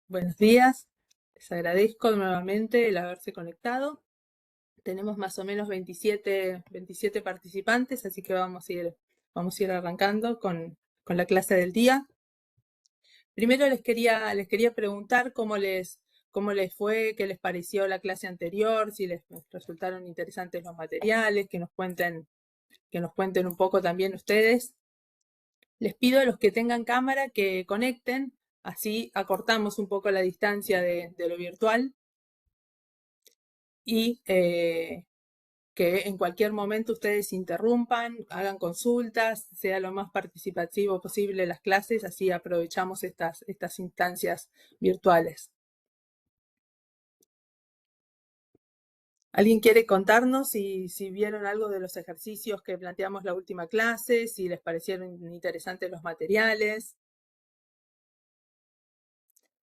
Buenos días, les agradezco nuevamente el haberse conectado. Tenemos más o menos 27 participantes, así que vamos a ir arrancando con la clase del día. Primero les quería preguntar cómo les fue, qué les pareció la clase anterior, si les resultaron interesantes los materiales, que nos cuenten un poco también ustedes. Les pido a los que tengan cámara que conecten, así acortamos un poco la distancia de lo virtual y que en cualquier momento ustedes interrumpan, hagan consultas, sea lo más participativo posible las clases, así aprovechamos estas instancias virtuales. ¿Alguien quiere contarnos si vieron algo de los ejercicios que planteamos la última clase, si les parecieron interesantes los materiales?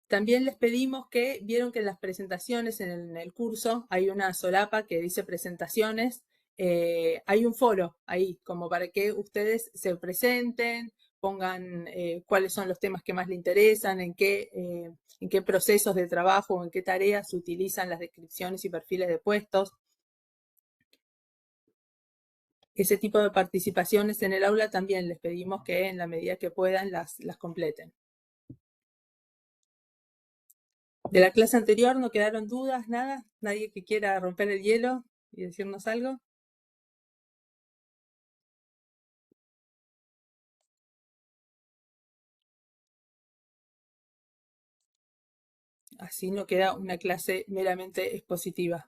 También les pedimos que, vieron que en las presentaciones, en el curso, hay una solapa que dice presentaciones, hay un foro ahí, como para que ustedes se presenten, pongan cuáles son los temas que más les interesan, en qué procesos de trabajo o en qué tareas se utilizan las descripciones y perfiles de puestos. Ese tipo de participaciones en el aula también les pedimos que en la medida que puedan las completen. De la clase anterior no quedaron dudas, nada, nadie que quiera romper el hielo y decirnos algo. Así no queda una clase meramente expositiva.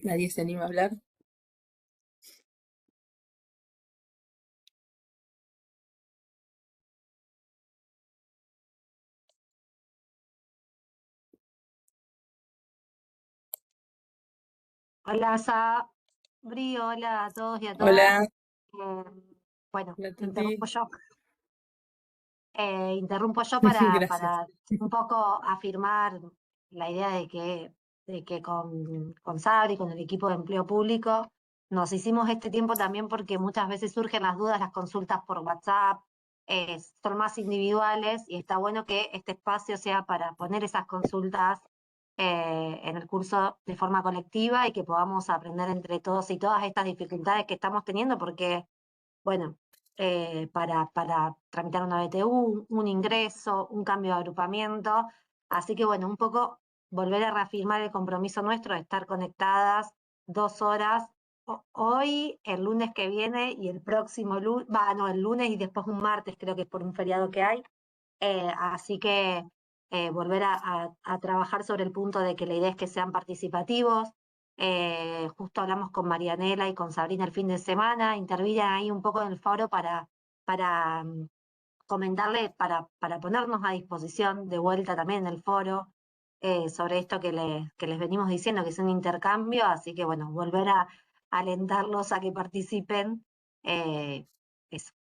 ¿Nadie se anima a hablar? Hola, Sabri, hola a todos y a todas. Hola, Eh, bueno, hola interrumpo Tuti. yo. Interrumpo yo para, Gracias. un poco afirmar la idea de que con Sabri, con el equipo de empleo público, nos hicimos este tiempo también porque muchas veces surgen las dudas, las consultas por WhatsApp, son más individuales y está bueno que este espacio sea para poner esas consultas en el curso de forma colectiva y que podamos aprender entre todos y todas estas dificultades que estamos teniendo, porque, bueno, para tramitar una BTU, un ingreso, un cambio de agrupamiento. Así que, bueno, un poco volver a reafirmar el compromiso nuestro de estar conectadas 2 horas. Hoy, el lunes que viene y el próximo lunes, no, el lunes y después un martes, creo que es por un feriado que hay. Así que volver a trabajar sobre el punto de que la idea es que sean participativos. Justo hablamos con Marianela y con Sabrina el fin de semana, intervienen ahí un poco en el foro para comentarle, para ponernos a disposición de vuelta también en el foro sobre esto que les venimos diciendo, que es un intercambio, así que bueno, volver a alentarlos a que participen. Eso.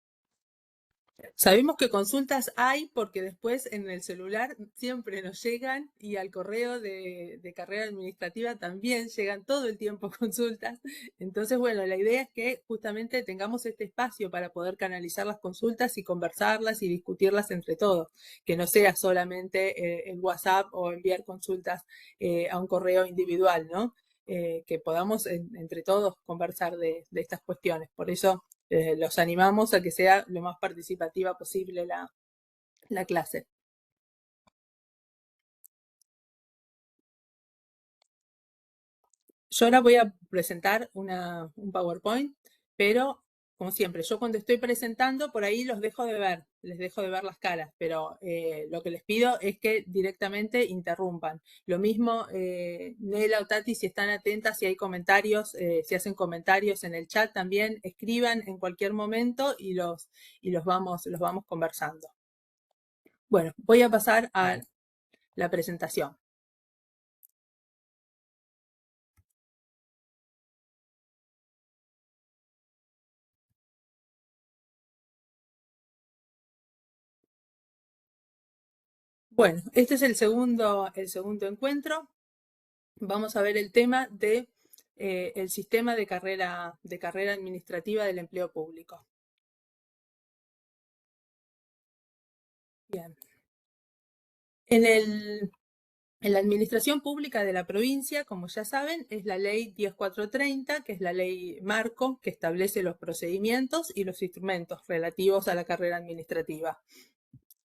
Sabemos que consultas hay porque después en el celular siempre nos llegan y al correo de carrera administrativa también llegan todo el tiempo consultas. Entonces, bueno, la idea es que justamente tengamos este espacio para poder canalizar las consultas y conversarlas y discutirlas entre todos, que no sea solamente en WhatsApp o enviar consultas a un correo individual, ¿no? Que podamos entre todos conversar de estas cuestiones. Por eso los animamos a que sea lo más participativa posible la clase. Yo ahora voy a presentar un PowerPoint, pero como siempre, yo cuando estoy presentando por ahí los dejo de ver, les dejo de ver las caras, pero lo que les pido es que directamente interrumpan. Lo mismo, Nela o Tati, si están atentas, si hay comentarios, si hacen comentarios en el chat también, escriban en cualquier momento y los vamos conversando. Bueno, voy a pasar a la presentación. Bueno, este es el segundo encuentro. Vamos a ver el tema de el sistema de carrera administrativa del empleo público. Bien. En la administración pública de la provincia, como ya saben, es la ley 10430, que es la ley marco que establece los procedimientos y los instrumentos relativos a la carrera administrativa.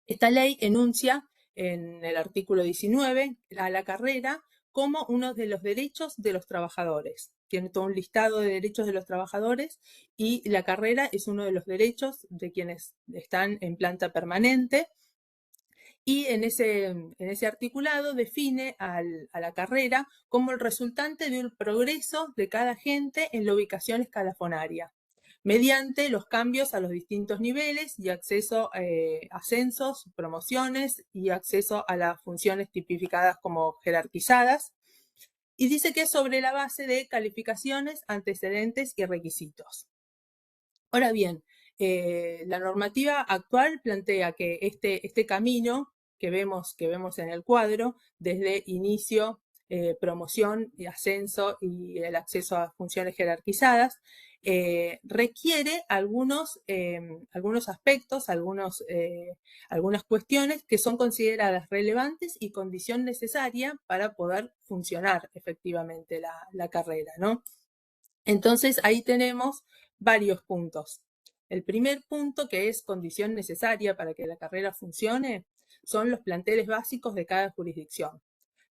Esta ley enuncia en el artículo 19 a la carrera como uno de los derechos de los trabajadores. Tiene todo un listado de derechos de los trabajadores y la carrera es uno de los derechos de quienes están en planta permanente. Y en ese articulado define a la carrera como el resultante de un progreso de cada agente en la ubicación escalafonaria, mediante los cambios a los distintos niveles y acceso a ascensos, promociones y acceso a las funciones tipificadas como jerarquizadas. Y dice que es sobre la base de calificaciones, antecedentes y requisitos. Ahora bien, la normativa actual plantea que este camino que vemos en el cuadro, desde inicio, promoción y ascenso y el acceso a funciones jerarquizadas, requiere algunos aspectos, algunas cuestiones que son consideradas relevantes y condición necesaria para poder funcionar efectivamente la carrera, ¿no? Entonces ahí tenemos varios puntos. El primer punto, que es condición necesaria para que la carrera funcione, son los planteles básicos de cada jurisdicción.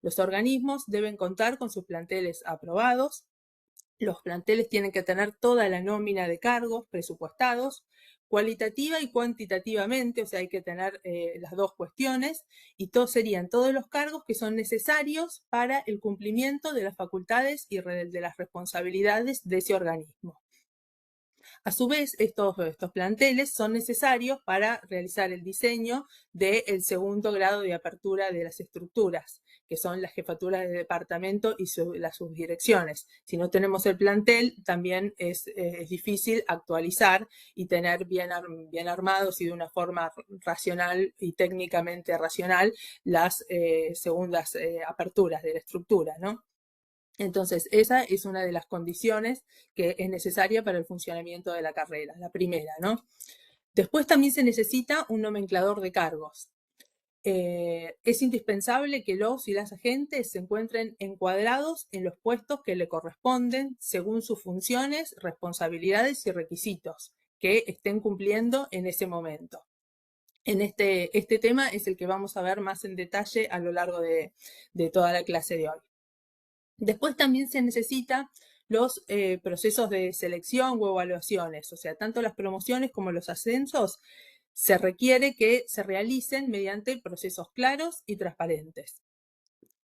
Los organismos deben contar con sus planteles aprobados. Los planteles tienen que tener toda la nómina de cargos presupuestados, cualitativa y cuantitativamente, o sea, hay que tener las dos cuestiones, y serían todos los cargos que son necesarios para el cumplimiento de las facultades y de las responsabilidades de ese organismo. A su vez, estos planteles son necesarios para realizar el diseño del segundo grado de apertura de las estructuras, que son las jefaturas de departamento y las subdirecciones. Si no tenemos el plantel, también es difícil actualizar y tener bien armados y de una forma racional y técnicamente racional las segundas aperturas de la estructura, ¿no? Entonces, esa es una de las condiciones que es necesaria para el funcionamiento de la carrera, la primera, ¿no? Después también se necesita un nomenclador de cargos. Es indispensable que los y las agentes se encuentren encuadrados en los puestos que le corresponden según sus funciones, responsabilidades y requisitos que estén cumpliendo en ese momento. En este tema es el que vamos a ver más en detalle a lo largo de toda la clase de hoy. Después también se necesita los procesos de selección o evaluaciones, o sea, tanto las promociones como los ascensos se requiere que se realicen mediante procesos claros y transparentes.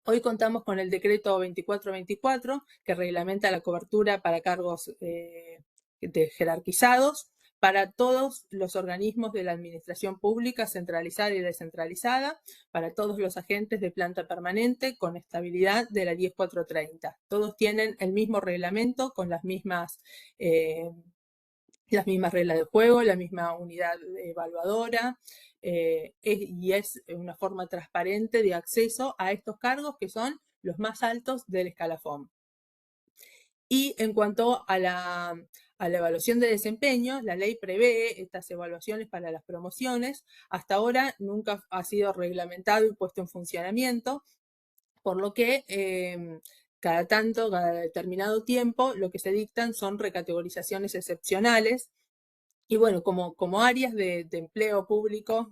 Hoy contamos con el decreto 2424 que reglamenta la cobertura para cargos jerarquizados para todos los organismos de la administración pública centralizada y descentralizada, para todos los agentes de planta permanente con estabilidad de la 10430. Todos tienen el mismo reglamento con las mismas reglas de juego, la misma unidad evaluadora, y es una forma transparente de acceso a estos cargos que son los más altos del escalafón. Y en cuanto a la evaluación de desempeño, la ley prevé estas evaluaciones para las promociones. Hasta ahora nunca ha sido reglamentado y puesto en funcionamiento, por lo que cada determinado tiempo, lo que se dictan son recategorizaciones excepcionales. Y bueno, como áreas de empleo público,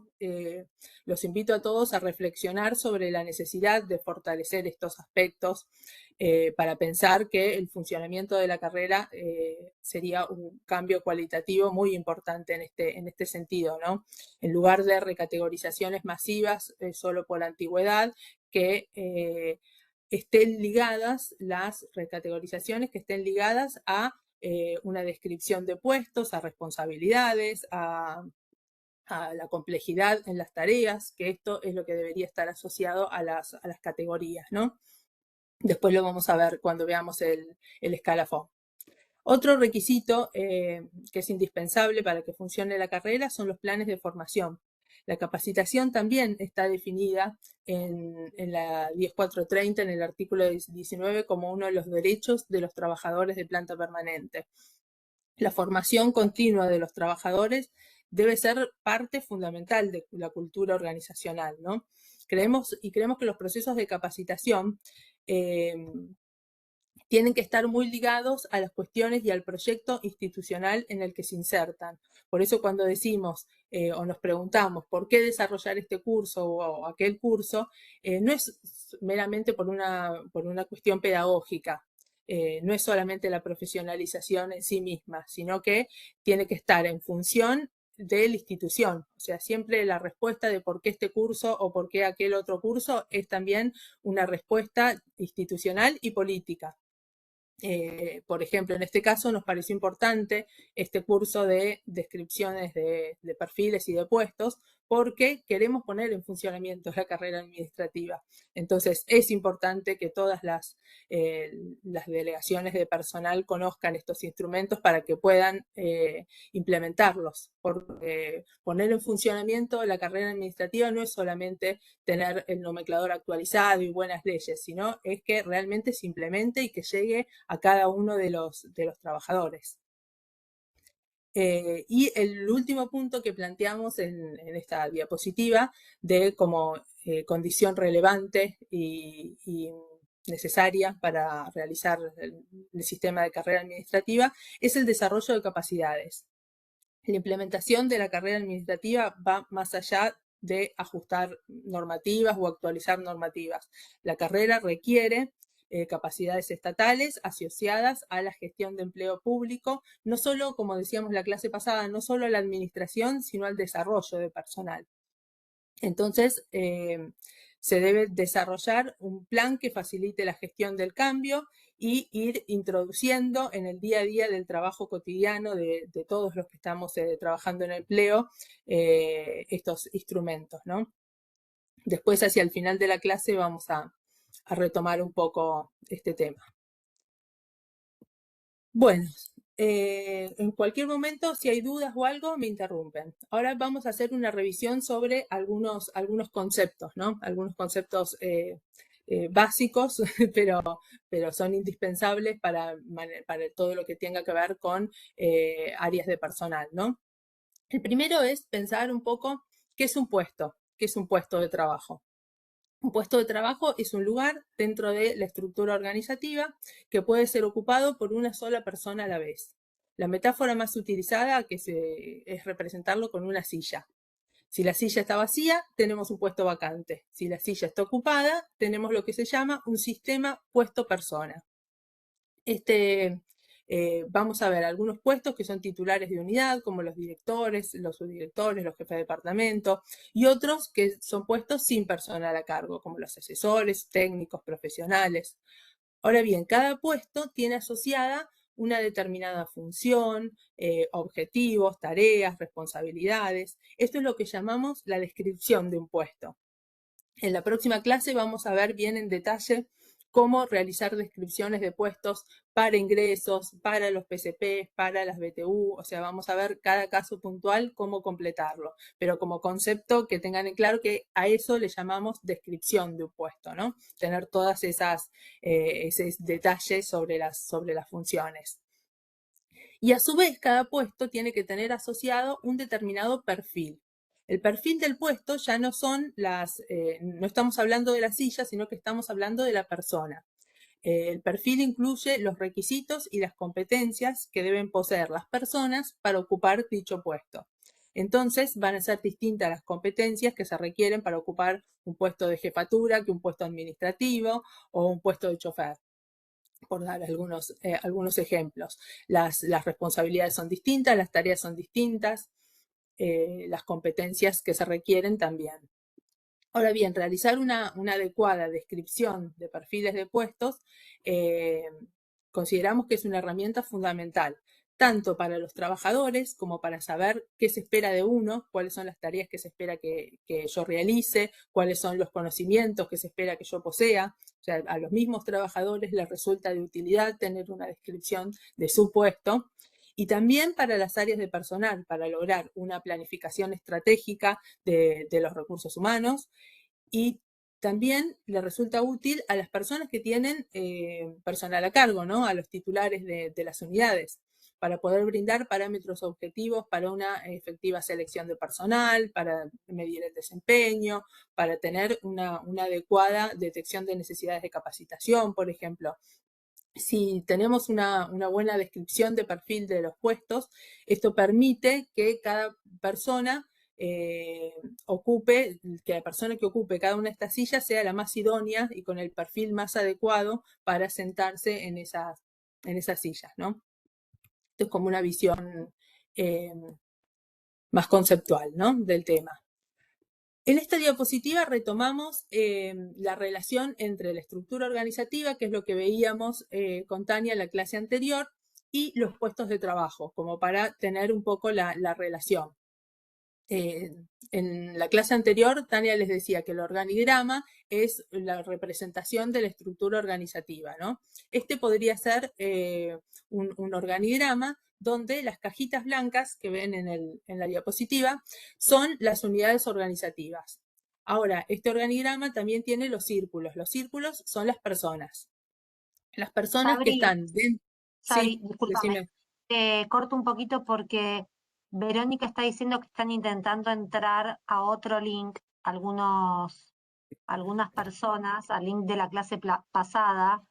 los invito a todos a reflexionar sobre la necesidad de fortalecer estos aspectos para pensar que el funcionamiento de la carrera sería un cambio cualitativo muy importante en este sentido, ¿no? En lugar de recategorizaciones masivas solo por antigüedad, que estén ligadas las recategorizaciones, que estén ligadas a una descripción de puestos, a responsabilidades, a la complejidad en las tareas, que esto es lo que debería estar asociado a las categorías, ¿no? Después lo vamos a ver cuando veamos el escalafón. Otro requisito que es indispensable para que funcione la carrera son los planes de formación. La capacitación también está definida en la 10430, en el artículo 19, como uno de los derechos de los trabajadores de planta permanente. La formación continua de los trabajadores debe ser parte fundamental de la cultura organizacional, ¿no? Creemos que los procesos de capacitación tienen que estar muy ligados a las cuestiones y al proyecto institucional en el que se insertan. Por eso cuando decimos o nos preguntamos por qué desarrollar este curso o aquel curso, no es meramente por una cuestión pedagógica. No es solamente la profesionalización en sí misma, sino que tiene que estar en función de la institución. O sea, siempre la respuesta de por qué este curso o por qué aquel otro curso es también una respuesta institucional y política. Por ejemplo, en este caso nos pareció importante este curso de descripciones de perfiles y de puestos porque queremos poner en funcionamiento la carrera administrativa. Entonces es importante que todas las delegaciones de personal conozcan estos instrumentos para que puedan implementarlos. Porque poner en funcionamiento la carrera administrativa no es solamente tener el nomenclador actualizado y buenas leyes, sino es que realmente se implemente y que llegue a cada uno de los trabajadores. Y el último punto que planteamos en esta diapositiva de como condición relevante y necesaria para realizar el sistema de carrera administrativa es el desarrollo de capacidades. La implementación de la carrera administrativa va más allá de ajustar normativas o actualizar normativas. La carrera requiere capacidades estatales asociadas a la gestión de empleo público, no solo, como decíamos la clase pasada, no solo a la administración, sino al desarrollo de personal. Entonces, se debe desarrollar un plan que facilite la gestión del cambio y ir introduciendo en el día a día del trabajo cotidiano de todos los que estamos trabajando en empleo estos instrumentos, ¿no? Después, hacia el final de la clase, vamos a retomar un poco este tema. Bueno, en cualquier momento, si hay dudas o algo, me interrumpen. Ahora vamos a hacer una revisión sobre algunos conceptos, ¿no? Algunos conceptos básicos, pero son indispensables para todo lo que tenga que ver con áreas de personal, ¿no? El primero es pensar un poco qué es un puesto de trabajo. Un puesto de trabajo es un lugar dentro de la estructura organizativa que puede ser ocupado por una sola persona a la vez. La metáfora más utilizada es representarlo con una silla. Si la silla está vacía, tenemos un puesto vacante. Si la silla está ocupada, tenemos lo que se llama un sistema puesto-persona. Vamos a ver algunos puestos que son titulares de unidad, como los directores, los subdirectores, los jefes de departamento, y otros que son puestos sin personal a cargo, como los asesores, técnicos, profesionales. Ahora bien, cada puesto tiene asociada una determinada función, objetivos, tareas, responsabilidades. Esto es lo que llamamos la descripción de un puesto. En la próxima clase vamos a ver bien en detalle cómo realizar descripciones de puestos para ingresos, para los PCP, para las BTU, o sea, vamos a ver cada caso puntual cómo completarlo, pero como concepto que tengan en claro que a eso le llamamos descripción de un puesto, ¿no? Tener todas esos detalles sobre las funciones. Y a su vez, cada puesto tiene que tener asociado un determinado perfil. El perfil del puesto ya no son no estamos hablando de la silla, sino que estamos hablando de la persona. El perfil incluye los requisitos y las competencias que deben poseer las personas para ocupar dicho puesto. Entonces van a ser distintas las competencias que se requieren para ocupar un puesto de jefatura que un puesto administrativo o un puesto de chofer, por dar algunos ejemplos. Las responsabilidades son distintas, las tareas son distintas, las competencias que se requieren también. Ahora bien, realizar una adecuada descripción de perfiles de puestos consideramos que es una herramienta fundamental, tanto para los trabajadores como para saber qué se espera de uno, cuáles son las tareas que se espera que yo realice, cuáles son los conocimientos que se espera que yo posea. O sea, a los mismos trabajadores les resulta de utilidad tener una descripción de su puesto. Y también para las áreas de personal, para lograr una planificación estratégica de los recursos humanos. Y también le resulta útil a las personas que tienen personal a cargo, ¿no? A los titulares de las unidades, para poder brindar parámetros objetivos para una efectiva selección de personal, para medir el desempeño, para tener una adecuada detección de necesidades de capacitación, por ejemplo. Si tenemos una buena descripción de perfil de los puestos, esto permite que cada persona que la persona que ocupe cada una de estas sillas sea la más idónea y con el perfil más adecuado para sentarse en esas sillas, ¿no? Esto es como una visión más conceptual, ¿no? Del tema. En esta diapositiva retomamos la relación entre la estructura organizativa, que es lo que veíamos con Tania en la clase anterior, y los puestos de trabajo, como para tener un poco la relación. En la clase anterior, Tania les decía que el organigrama es la representación de la estructura organizativa, ¿no? Este podría ser un organigrama donde las cajitas blancas que ven en la diapositiva son las unidades organizativas. Ahora, este organigrama también tiene los círculos. Los círculos son las personas. Las personas que Sabri, están dentro... Sabri, Sí, discúlpame, decime. corto un poquito porque Verónica está diciendo que están intentando entrar a otro link, algunas personas, al link de la clase pasada.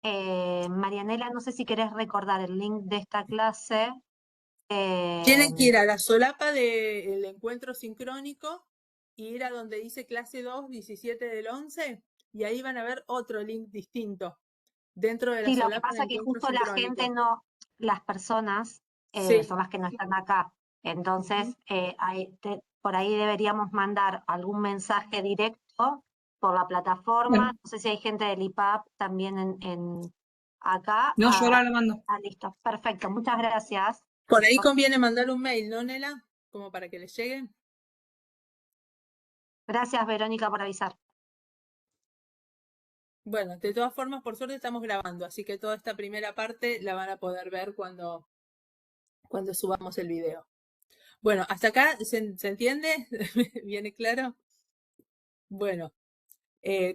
Marianela, no sé si querés recordar el link de esta clase. Eh, Tienen que ir a la solapa del encuentro sincrónico y ir a donde dice clase 2, 17 del 11, y ahí van a ver otro link distinto dentro de la sí, lo que solapa pasa del es que encuentro justo la gente sincrónico. no, las personas Sí. son las que no están acá. Ujú. Entonces, por ahí deberíamos mandar algún mensaje directo por la plataforma. Bueno, No sé si hay gente del IPAP también acá. no, yo ahora lo mando. Listo, perfecto, muchas gracias. Por ahí conviene mandar un mail, ¿no, Nela? Como para que les llegue. Gracias, Verónica, por avisar. Bueno, de todas formas, por suerte estamos grabando, así que toda esta primera parte la van a poder ver cuando subamos el video. Bueno, ¿hasta acá se entiende? ¿Viene claro? Bueno,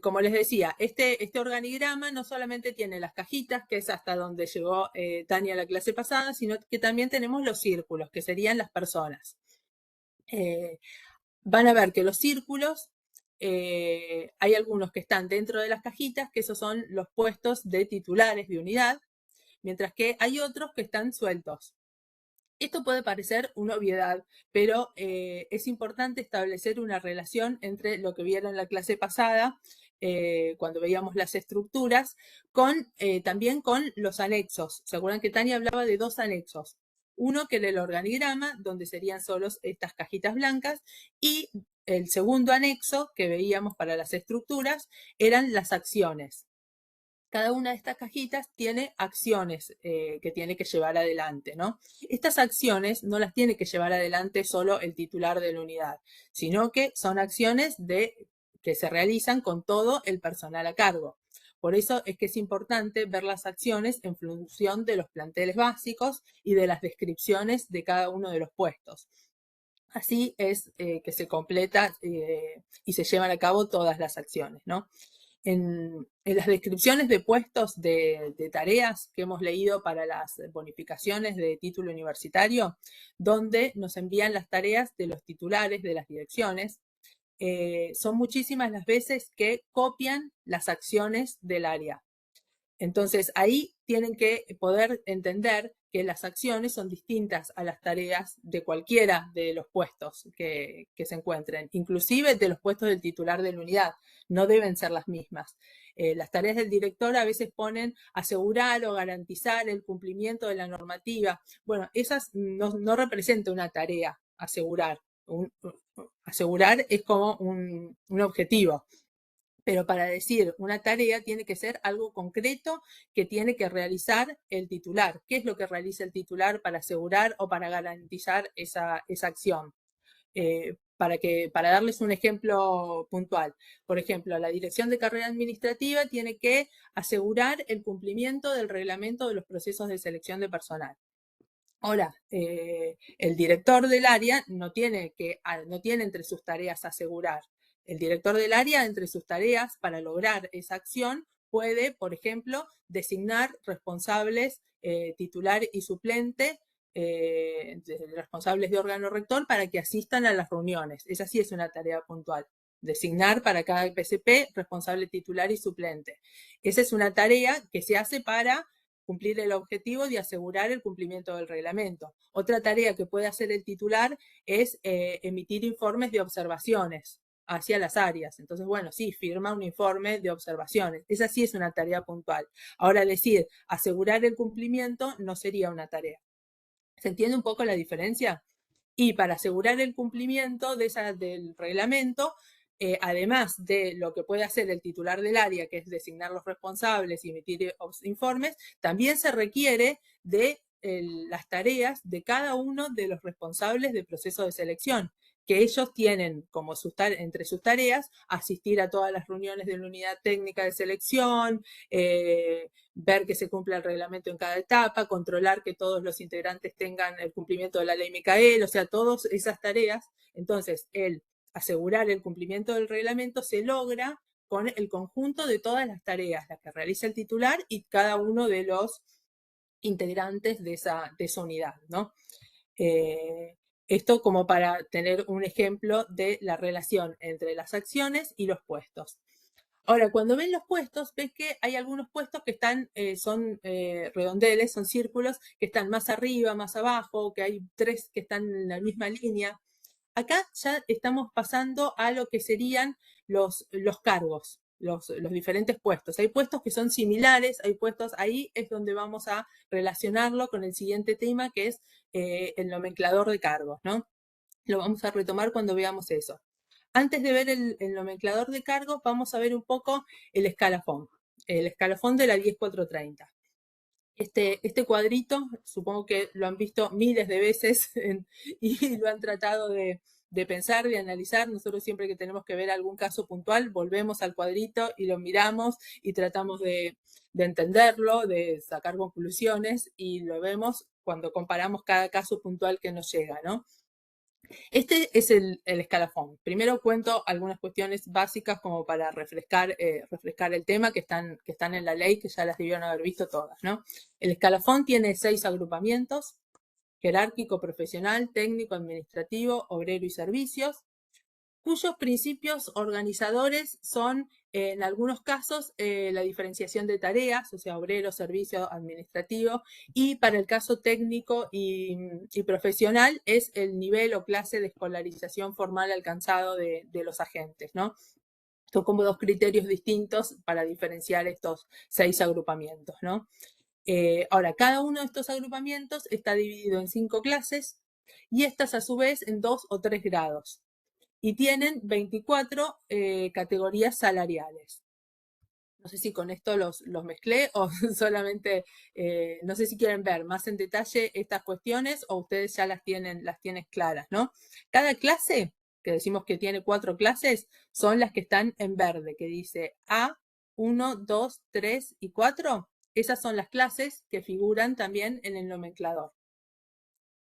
como les decía, este organigrama no solamente tiene las cajitas, que es hasta donde llegó Tania la clase pasada, sino que también tenemos los círculos, que serían las personas. Van a ver que los círculos, hay algunos que están dentro de las cajitas, que esos son los puestos de titulares de unidad, mientras que hay otros que están sueltos. Esto puede parecer una obviedad, pero es importante establecer una relación entre lo que vieron en la clase pasada, cuando veíamos las estructuras, también con los anexos. ¿Se acuerdan que Tania hablaba de dos anexos? Uno que era el organigrama, donde serían solo estas cajitas blancas, y el segundo anexo que veíamos para las estructuras eran las acciones. Cada una de estas cajitas tiene acciones que tiene que llevar adelante, ¿no? Estas acciones no las tiene que llevar adelante solo el titular de la unidad, sino que son acciones que se realizan con todo el personal a cargo. Por eso es que es importante ver las acciones en función de los planteles básicos y de las descripciones de cada uno de los puestos. Así es que se completa y se llevan a cabo todas las acciones, ¿no? En las descripciones de puestos de tareas que hemos leído para las bonificaciones de título universitario, donde nos envían las tareas de los titulares de las direcciones, son muchísimas las veces que copian las acciones del área. Entonces, ahí tienen que poder entender que las acciones son distintas a las tareas de cualquiera de los puestos que se encuentren, inclusive de los puestos del titular de la unidad. No deben ser las mismas. Las tareas del director a veces ponen asegurar o garantizar el cumplimiento de la normativa. Bueno, esas no representan una tarea, asegurar. Asegurar es como un objetivo. Pero para decir una tarea tiene que ser algo concreto que tiene que realizar el titular. ¿Qué es lo que realiza el titular para asegurar o para garantizar esa acción? Para darles un ejemplo puntual. Por ejemplo, la Dirección de Carrera Administrativa tiene que asegurar el cumplimiento del reglamento de los procesos de selección de personal. Ahora, el director del área no tiene entre sus tareas asegurar. El director del área, entre sus tareas para lograr esa acción, puede, por ejemplo, designar responsables titular y suplente, responsables de órgano rector, para que asistan a las reuniones. Esa sí es una tarea puntual. Designar para cada PCP responsable titular y suplente. Esa es una tarea que se hace para cumplir el objetivo de asegurar el cumplimiento del reglamento. Otra tarea que puede hacer el titular es emitir informes de observaciones hacia las áreas. Entonces, bueno, sí, firma un informe de observaciones. Esa sí es una tarea puntual. Ahora, decir asegurar el cumplimiento no sería una tarea. ¿Se entiende un poco la diferencia? Y para asegurar el cumplimiento del reglamento, además de lo que puede hacer el titular del área, que es designar los responsables y emitir informes, también se requiere de las tareas de cada uno de los responsables del proceso de selección, que ellos tienen como entre sus tareas asistir a todas las reuniones de la unidad técnica de selección, ver que se cumpla el reglamento en cada etapa, controlar que todos los integrantes tengan el cumplimiento de la ley Micael, o sea, todas esas tareas. Entonces, el asegurar el cumplimiento del reglamento se logra con el conjunto de todas las tareas, las que realiza el titular y cada uno de los integrantes de esa unidad, ¿no? Esto como para tener un ejemplo de la relación entre las acciones y los puestos. Ahora, cuando ven los puestos, ves que hay algunos puestos que están, son redondeles, son círculos, que están más arriba, más abajo, que hay 3 que están en la misma línea. Acá ya estamos pasando a lo que serían los cargos, los diferentes puestos. Hay puestos que son similares, hay puestos, ahí es donde vamos a relacionarlo con el siguiente tema, que es el nomenclador de cargos, ¿no? Lo vamos a retomar cuando veamos eso. Antes de ver el nomenclador de cargos, vamos a ver un poco el escalafón de la 10430. Este cuadrito, supongo que lo han visto miles de veces y lo han tratado de pensar, de analizar. Nosotros siempre que tenemos que ver algún caso puntual, volvemos al cuadrito y lo miramos y tratamos de entenderlo, de sacar conclusiones, y lo vemos cuando comparamos cada caso puntual que nos llega, ¿no? Este es el escalafón. Primero cuento algunas cuestiones básicas como para refrescar el tema, que están en la ley, que ya las debieron haber visto todas, ¿no? El escalafón tiene 6 agrupamientos: jerárquico, profesional, técnico, administrativo, obrero y servicios, cuyos principios organizadores son, en algunos casos, la diferenciación de tareas, o sea, obrero, servicio, administrativo, y para el caso técnico y profesional es el nivel o clase de escolarización formal alcanzado de los agentes, ¿no? Son como 2 criterios distintos para diferenciar estos 6 agrupamientos, ¿no? Ahora, cada uno de estos agrupamientos está dividido en 5 clases y estas a su vez en 2 o 3 grados. Y tienen 24 categorías salariales. No sé si con esto los mezclé o solamente, no sé si quieren ver más en detalle estas cuestiones o ustedes ya las tienen claras, ¿no? Cada clase, que decimos que tiene 4 clases, son las que están en verde, que dice A, 1, 2, 3 y 4. Esas son las clases que figuran también en el nomenclador.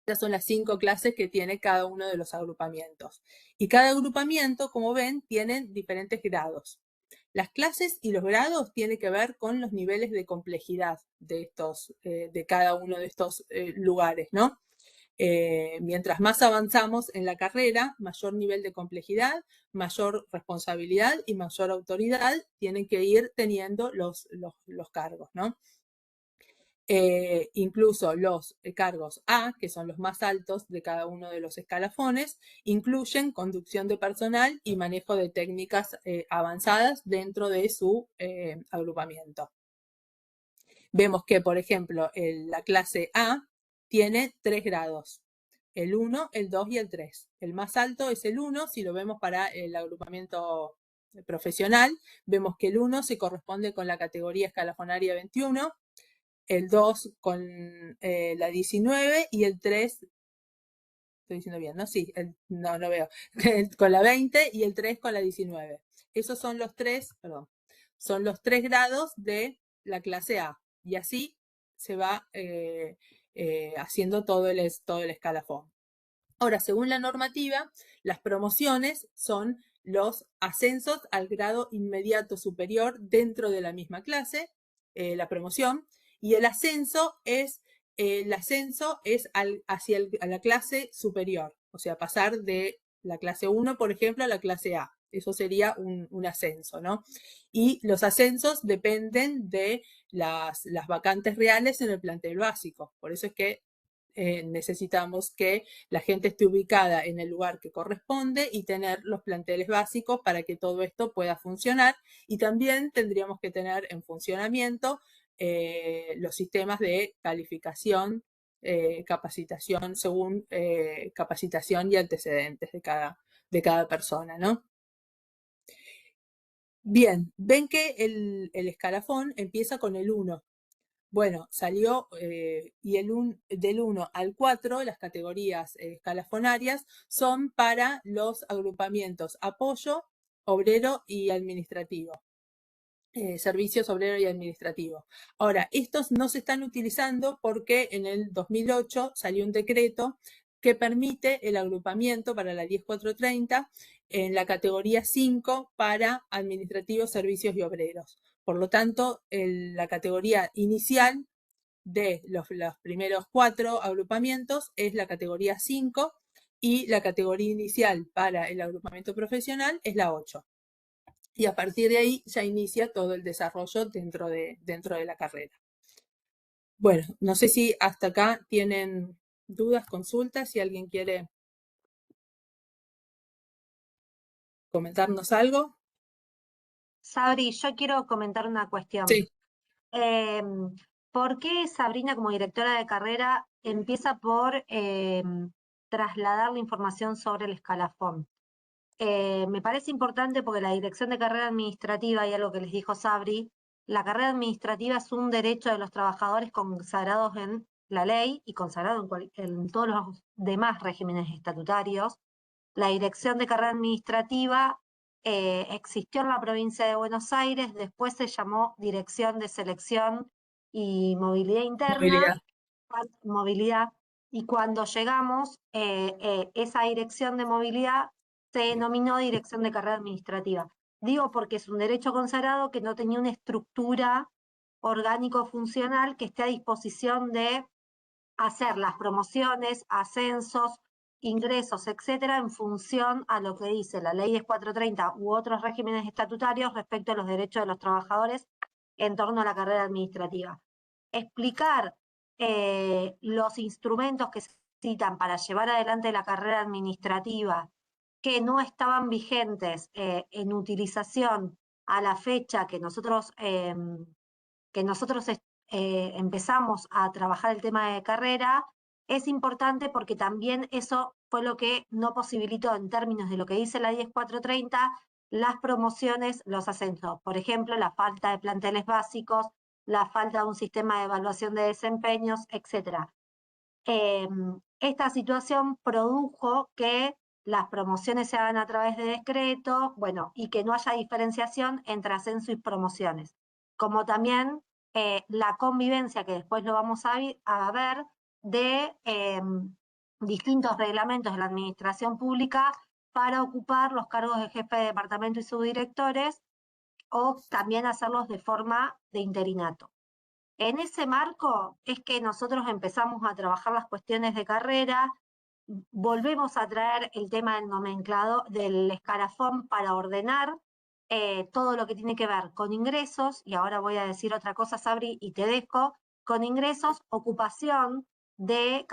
Estas son las 5 clases que tiene cada uno de los agrupamientos. Y cada agrupamiento, como ven, tienen diferentes grados. Las clases y los grados tienen que ver con los niveles de complejidad de cada uno de estos lugares, ¿no? Mientras más avanzamos en la carrera, mayor nivel de complejidad, mayor responsabilidad y mayor autoridad tienen que ir teniendo los cargos, ¿no? Incluso los cargos A, que son los más altos de cada uno de los escalafones, incluyen conducción de personal y manejo de técnicas avanzadas dentro de su agrupamiento. Vemos que, por ejemplo, la clase A tiene 3 grados: el 1, el 2 y el 3. El más alto es el 1. Si lo vemos para el agrupamiento profesional, vemos que el 1 se corresponde con la categoría escalafonaria 21, el 2 con la 19 y el 3, estoy diciendo bien, ¿no? Sí, no veo, con la 20 y el 3 con la 19. Esos son los 3, perdón, son los 3 grados de la clase A, y así se va haciendo todo el escalafón. Ahora, según la normativa, las promociones son los ascensos al grado inmediato superior dentro de la misma clase, la promoción, Y el ascenso es hacia a la clase superior, o sea, pasar de la clase 1, por ejemplo, a la clase A. Eso sería un ascenso, ¿no? Y los ascensos dependen de las vacantes reales en el plantel básico. Por eso es que necesitamos que la gente esté ubicada en el lugar que corresponde y tener los planteles básicos para que todo esto pueda funcionar. Y también tendríamos que tener en funcionamiento los sistemas de calificación, capacitación según capacitación y antecedentes de cada persona, ¿no? Bien, ven que el escalafón empieza con el 1. Bueno, salió y del 1 al 4, las categorías escalafonarias son para los agrupamientos apoyo, obrero y administrativo. Servicios obrero y administrativo. Ahora, estos no se están utilizando porque en el 2008 salió un decreto que permite el agrupamiento para la 10430 en la categoría 5 para administrativos, servicios y obreros. Por lo tanto, la categoría inicial de los primeros 4 agrupamientos es la categoría 5 y la categoría inicial para el agrupamiento profesional es la 8. Y a partir de ahí ya inicia todo el desarrollo dentro de la carrera. Bueno, no sé si hasta acá tienen dudas, consultas, si alguien quiere comentarnos algo. Sabri, yo quiero comentar una cuestión. Sí. ¿Por qué Sabrina, como directora de carrera, empieza por trasladar la información sobre el escalafón? Me parece importante porque la dirección de carrera administrativa, y algo que les dijo Sabri, la carrera administrativa es un derecho de los trabajadores consagrados en la ley y consagrado en todos los demás regímenes estatutarios. La dirección de carrera administrativa existió en la provincia de Buenos Aires, después se llamó Dirección de Selección y Movilidad Interna, movilidad, y cuando llegamos, esa dirección de movilidad se denominó Dirección de Carrera Administrativa. Digo porque es un derecho consagrado que no tenía una estructura orgánico-funcional que esté a disposición de hacer las promociones, ascensos, ingresos, etcétera, en función a lo que dice la ley 430 u otros regímenes estatutarios respecto a los derechos de los trabajadores en torno a la carrera administrativa. Explicar los instrumentos que se necesitan para llevar adelante la carrera administrativa que no estaban vigentes en utilización a la fecha que nosotros empezamos a trabajar el tema de carrera, es importante porque también eso fue lo que no posibilitó en términos de lo que dice la 10430, las promociones, los ascensos. Por ejemplo, la falta de planteles básicos, la falta de un sistema de evaluación de desempeños, etc. Esta situación produjo que las promociones se hagan a través de decreto, bueno, y que no haya diferenciación entre ascenso y promociones. Como también la convivencia, que después lo vamos a ver, de distintos reglamentos de la administración pública para ocupar los cargos de jefe de departamento y subdirectores, o también hacerlos de forma de interinato. En ese marco es que nosotros empezamos a trabajar las cuestiones de carrera, volvemos a traer el tema del nomenclado, del escalafón para ordenar todo lo que tiene que ver con ingresos, y ahora voy a decir otra cosa, Sabri, y te dejo, con ingresos, ocupación de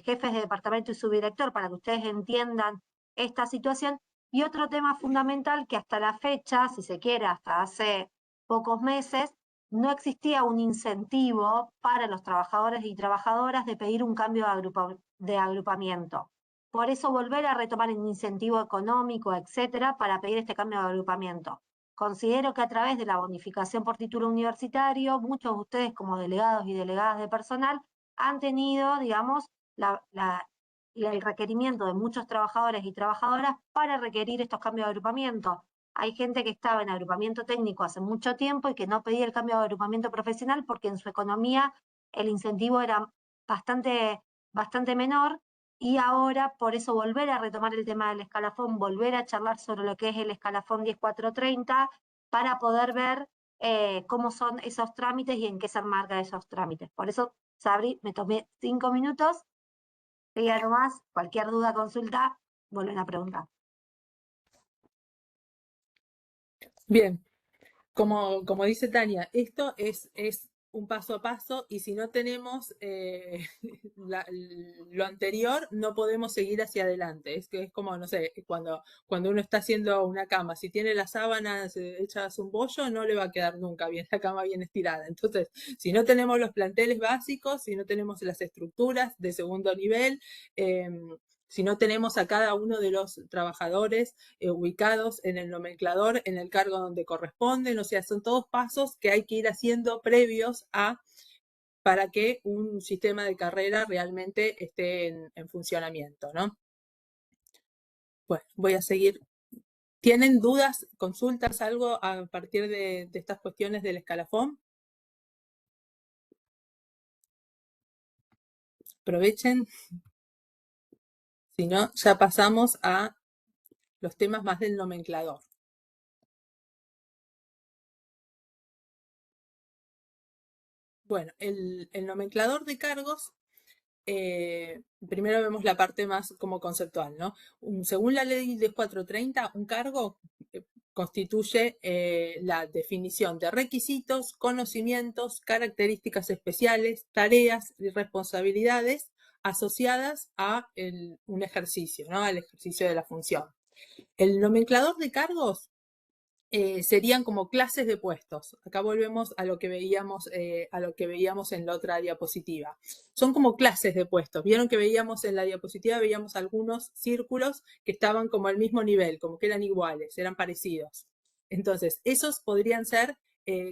jefes de departamento y subdirector, para que ustedes entiendan esta situación, y otro tema fundamental que hasta la fecha, si se quiere, hasta hace pocos meses, no existía un incentivo para los trabajadores y trabajadoras de pedir un cambio de agrupamiento. Por eso volver a retomar el incentivo económico, etcétera, para pedir este cambio de agrupamiento. Considero que a través de la bonificación por título universitario, muchos de ustedes como delegados y delegadas de personal han tenido, digamos, el requerimiento de muchos trabajadores y trabajadoras para requerir estos cambios de agrupamiento. Hay gente que estaba en agrupamiento técnico hace mucho tiempo y que no pedía el cambio de agrupamiento profesional porque en su economía el incentivo era bastante menor, y ahora por eso volver a retomar el tema del escalafón, volver a charlar sobre lo que es el escalafón 10430 para poder ver cómo son esos trámites y en qué se enmarcan esos trámites. Por eso, Sabri, me tomé 5 minutos. Diga nomás, cualquier duda, consulta, vuelven a preguntar. Bien, como dice Tania, esto es un paso a paso y si no tenemos lo anterior, no podemos seguir hacia adelante. Es que es como, no sé, cuando uno está haciendo una cama, si tiene las sábanas hechas un bollo, no le va a quedar nunca bien la cama bien estirada. Entonces, si no tenemos los planteles básicos, si no tenemos las estructuras de segundo nivel, si no tenemos a cada uno de los trabajadores ubicados en el nomenclador, en el cargo donde corresponden, o sea, son todos pasos que hay que ir haciendo previos para que un sistema de carrera realmente esté en funcionamiento, ¿no? Bueno, voy a seguir. ¿Tienen dudas, consultas, algo a partir de estas cuestiones del escalafón? Aprovechen. Si no, ya pasamos a los temas más del nomenclador. Bueno, el nomenclador de cargos, primero vemos la parte más como conceptual, ¿no? Según la ley 430, un cargo constituye la definición de requisitos, conocimientos, características especiales, tareas y responsabilidades asociadas a un ejercicio, ¿no? Al ejercicio de la función. El nomenclador de cargos serían como clases de puestos. Acá volvemos a lo que veíamos en la otra diapositiva. Son como clases de puestos. Vieron que veíamos en la diapositiva, veíamos algunos círculos que estaban como al mismo nivel, como que eran iguales, eran parecidos. Entonces, esos podrían ser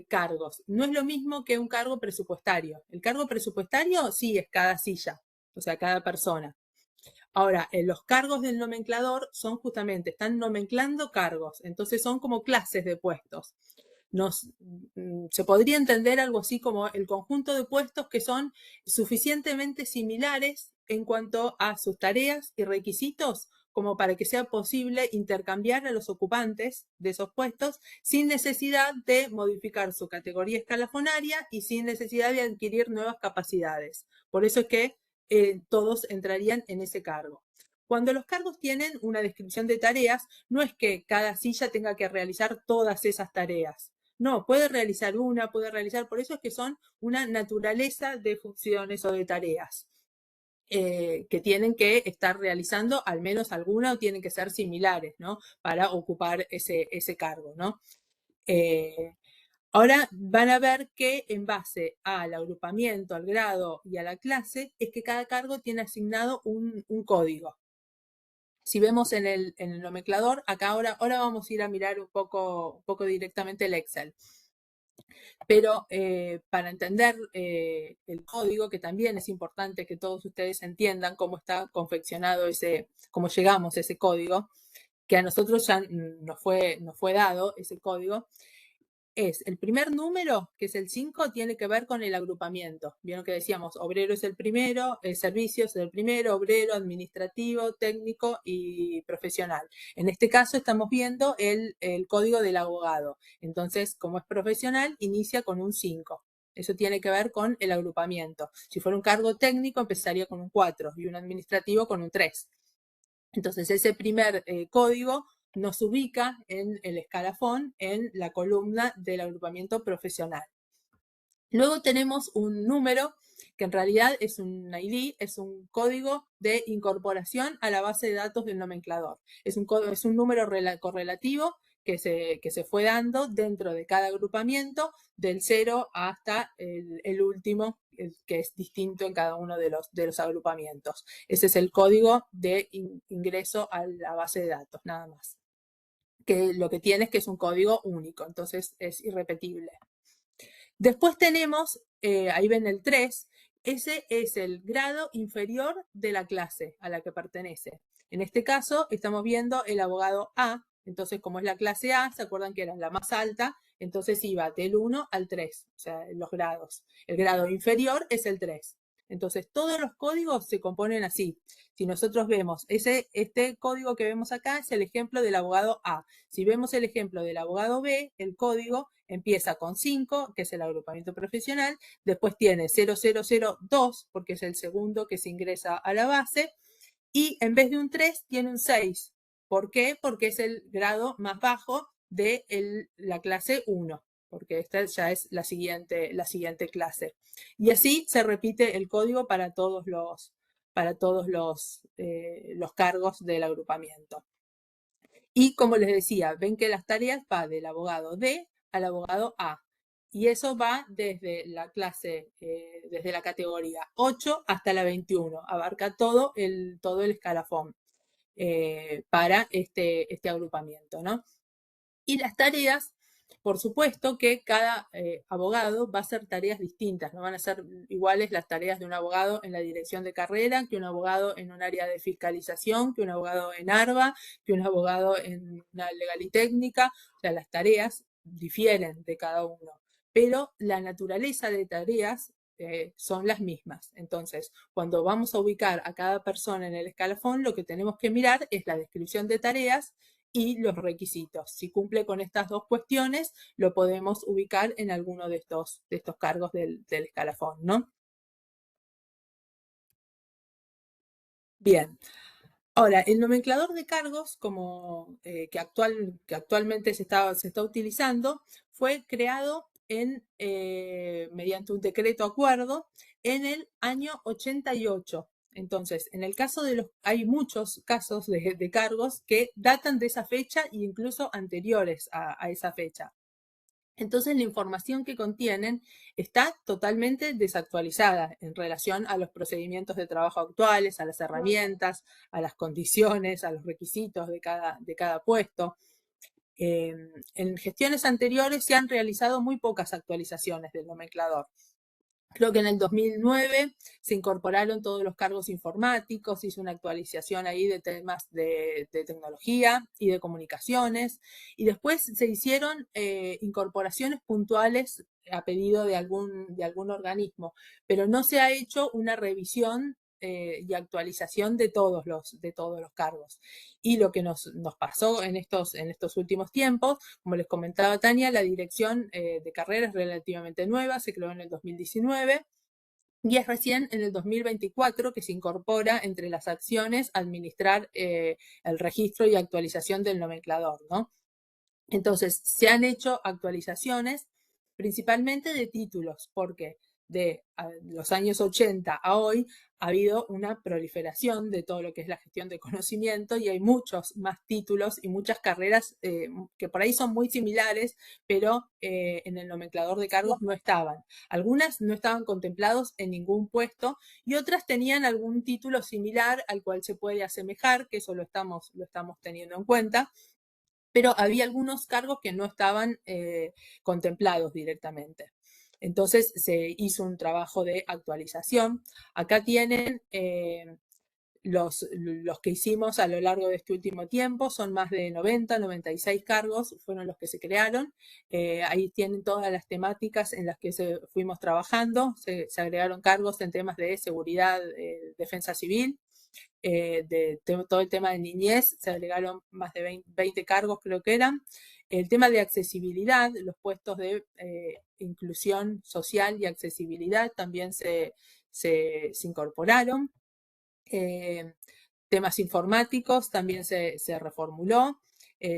cargos. No es lo mismo que un cargo presupuestario. El cargo presupuestario sí es cada silla, o sea, cada persona. Ahora, los cargos del nomenclador son justamente, están nomenclando cargos, entonces son como clases de puestos. Se podría entender algo así como el conjunto de puestos que son suficientemente similares en cuanto a sus tareas y requisitos como para que sea posible intercambiar a los ocupantes de esos puestos sin necesidad de modificar su categoría escalafonaria y sin necesidad de adquirir nuevas capacidades. Por eso es que todos entrarían en ese cargo. Cuando los cargos tienen una descripción de tareas, no es que cada silla tenga que realizar todas esas tareas. No, puede realizar una, puede realizar, por eso es que son una naturaleza de funciones o de tareas que tienen que estar realizando al menos alguna o tienen que ser similares, ¿no? Para ocupar ese cargo, ¿no? Ahora van a ver que en base al agrupamiento, al grado y a la clase, es que cada cargo tiene asignado un código. Si vemos en el nomenclador, acá ahora vamos a ir a mirar un poco directamente el Excel. Pero para entender el código, que también es importante que todos ustedes entiendan cómo está confeccionado cómo llegamos a ese código, que a nosotros ya nos fue dado ese código, es el primer número, que es el 5, tiene que ver con el agrupamiento. Vieron que decíamos, obrero es el primero, servicio es el primero, obrero, administrativo, técnico y profesional. En este caso estamos viendo el código del abogado. Entonces, como es profesional, inicia con un 5. Eso tiene que ver con el agrupamiento. Si fuera un cargo técnico, empezaría con un 4 y un administrativo con un 3. Entonces, ese primer código nos ubica en el escalafón, en la columna del agrupamiento profesional. Luego tenemos un número que en realidad es un ID, es un código de incorporación a la base de datos del nomenclador. Es un número correlativo que se fue dando dentro de cada agrupamiento, del 0 hasta el último, que es distinto en cada uno de los agrupamientos. Ese es el código de ingreso a la base de datos, nada más. Que lo que tiene es que es un código único, entonces es irrepetible. Después tenemos, ahí ven el 3, ese es el grado inferior de la clase a la que pertenece. En este caso estamos viendo el abogado A, entonces como es la clase A, ¿se acuerdan que era la más alta? Entonces iba del 1 al 3, o sea, los grados. El grado inferior es el 3. Entonces, todos los códigos se componen así. Si nosotros vemos, este código que vemos acá es el ejemplo del abogado A. Si vemos el ejemplo del abogado B, el código empieza con 5, que es el agrupamiento profesional, después tiene 0002, porque es el segundo que se ingresa a la base, y en vez de un 3 tiene un 6. ¿Por qué? Porque es el grado más bajo de la clase 1, porque esta ya es la siguiente clase. Y así se repite el código para todos los cargos del agrupamiento. Y como les decía, ven que las tareas van del abogado D al abogado A. Y eso va desde la clase, desde la categoría 8 hasta la 21. Abarca todo el escalafón para este agrupamiento, ¿no? Y las tareas, por supuesto que cada abogado va a hacer tareas distintas, no van a ser iguales las tareas de un abogado en la dirección de carrera, que un abogado en un área de fiscalización, que un abogado en ARBA, que un abogado en una legal y técnica. O sea, las tareas difieren de cada uno, pero la naturaleza de tareas son las mismas. Entonces, cuando vamos a ubicar a cada persona en el escalafón, lo que tenemos que mirar es la descripción de tareas y los requisitos. Si cumple con estas dos cuestiones, lo podemos ubicar en alguno de estos cargos del escalafón, ¿no? Bien. Ahora, el nomenclador de cargos, como que actualmente se está utilizando, fue creado mediante un decreto acuerdo en el año 88. Entonces, hay muchos casos de cargos que datan de esa fecha e incluso anteriores a esa fecha. Entonces, la información que contienen está totalmente desactualizada en relación a los procedimientos de trabajo actuales, a las herramientas, a las condiciones, a los requisitos de cada puesto. En gestiones anteriores se han realizado muy pocas actualizaciones del nomenclador. Creo que en el 2009 se incorporaron todos los cargos informáticos, hizo una actualización ahí de temas de tecnología y de comunicaciones, y después se hicieron incorporaciones puntuales a pedido de algún organismo, pero no se ha hecho una revisión y actualización de todos los cargos. Y lo que nos pasó en estos últimos tiempos, como les comentaba Tania, la dirección de carrera es relativamente nueva, se creó en el 2019 y es recién en el 2024 que se incorpora entre las acciones administrar el registro y actualización del nomenclador, ¿no? Entonces, se han hecho actualizaciones principalmente de títulos, porque de los años 80 a hoy ha habido una proliferación de todo lo que es la gestión de conocimiento y hay muchos más títulos y muchas carreras que por ahí son muy similares, pero en el nomenclador de cargos no estaban. Algunas no estaban contemplados en ningún puesto y otras tenían algún título similar al cual se puede asemejar, que eso lo estamos teniendo en cuenta, pero había algunos cargos que no estaban contemplados directamente. Entonces se hizo un trabajo de actualización. Acá tienen los que hicimos a lo largo de este último tiempo, son más de 90, 96 cargos, fueron los que se crearon. Ahí tienen todas las temáticas en las que fuimos trabajando. Se agregaron cargos en temas de seguridad, defensa civil, todo el tema de niñez, se agregaron más de 20 cargos, creo que eran. El tema de accesibilidad, los puestos de inclusión social y accesibilidad también se incorporaron. Temas informáticos también se reformuló.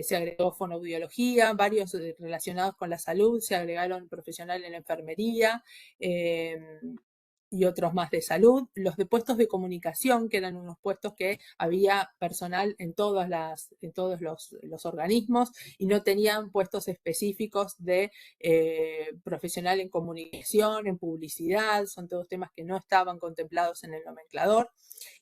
Se agregó fonoaudiología, varios relacionados con la salud, se agregaron profesional en la enfermería, y otros más de salud. Los de puestos de comunicación, que eran unos puestos que había personal en todos los organismos y no tenían puestos específicos de profesional en comunicación, en publicidad, son todos temas que no estaban contemplados en el nomenclador.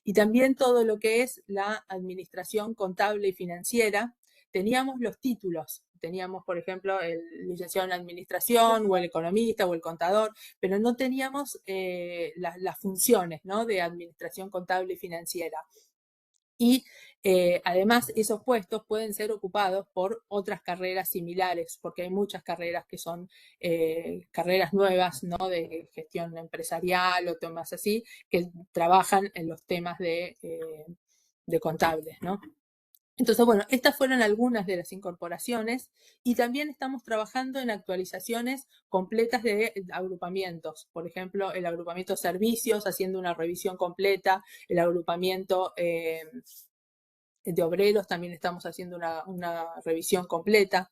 Y también todo lo que es la administración contable y financiera. Teníamos los títulos, teníamos, por ejemplo, el licenciado en administración o el economista o el contador, pero no teníamos las funciones, ¿no?, de administración contable y financiera. Y además esos puestos pueden ser ocupados por otras carreras similares, porque hay muchas carreras que son carreras nuevas, ¿no? De gestión empresarial o temas así, que trabajan en los temas de contables, ¿no? Entonces, bueno, estas fueron algunas de las incorporaciones y también estamos trabajando en actualizaciones completas de agrupamientos. Por ejemplo, el agrupamiento servicios, haciendo una revisión completa, el agrupamiento de obreros, también estamos haciendo una revisión completa.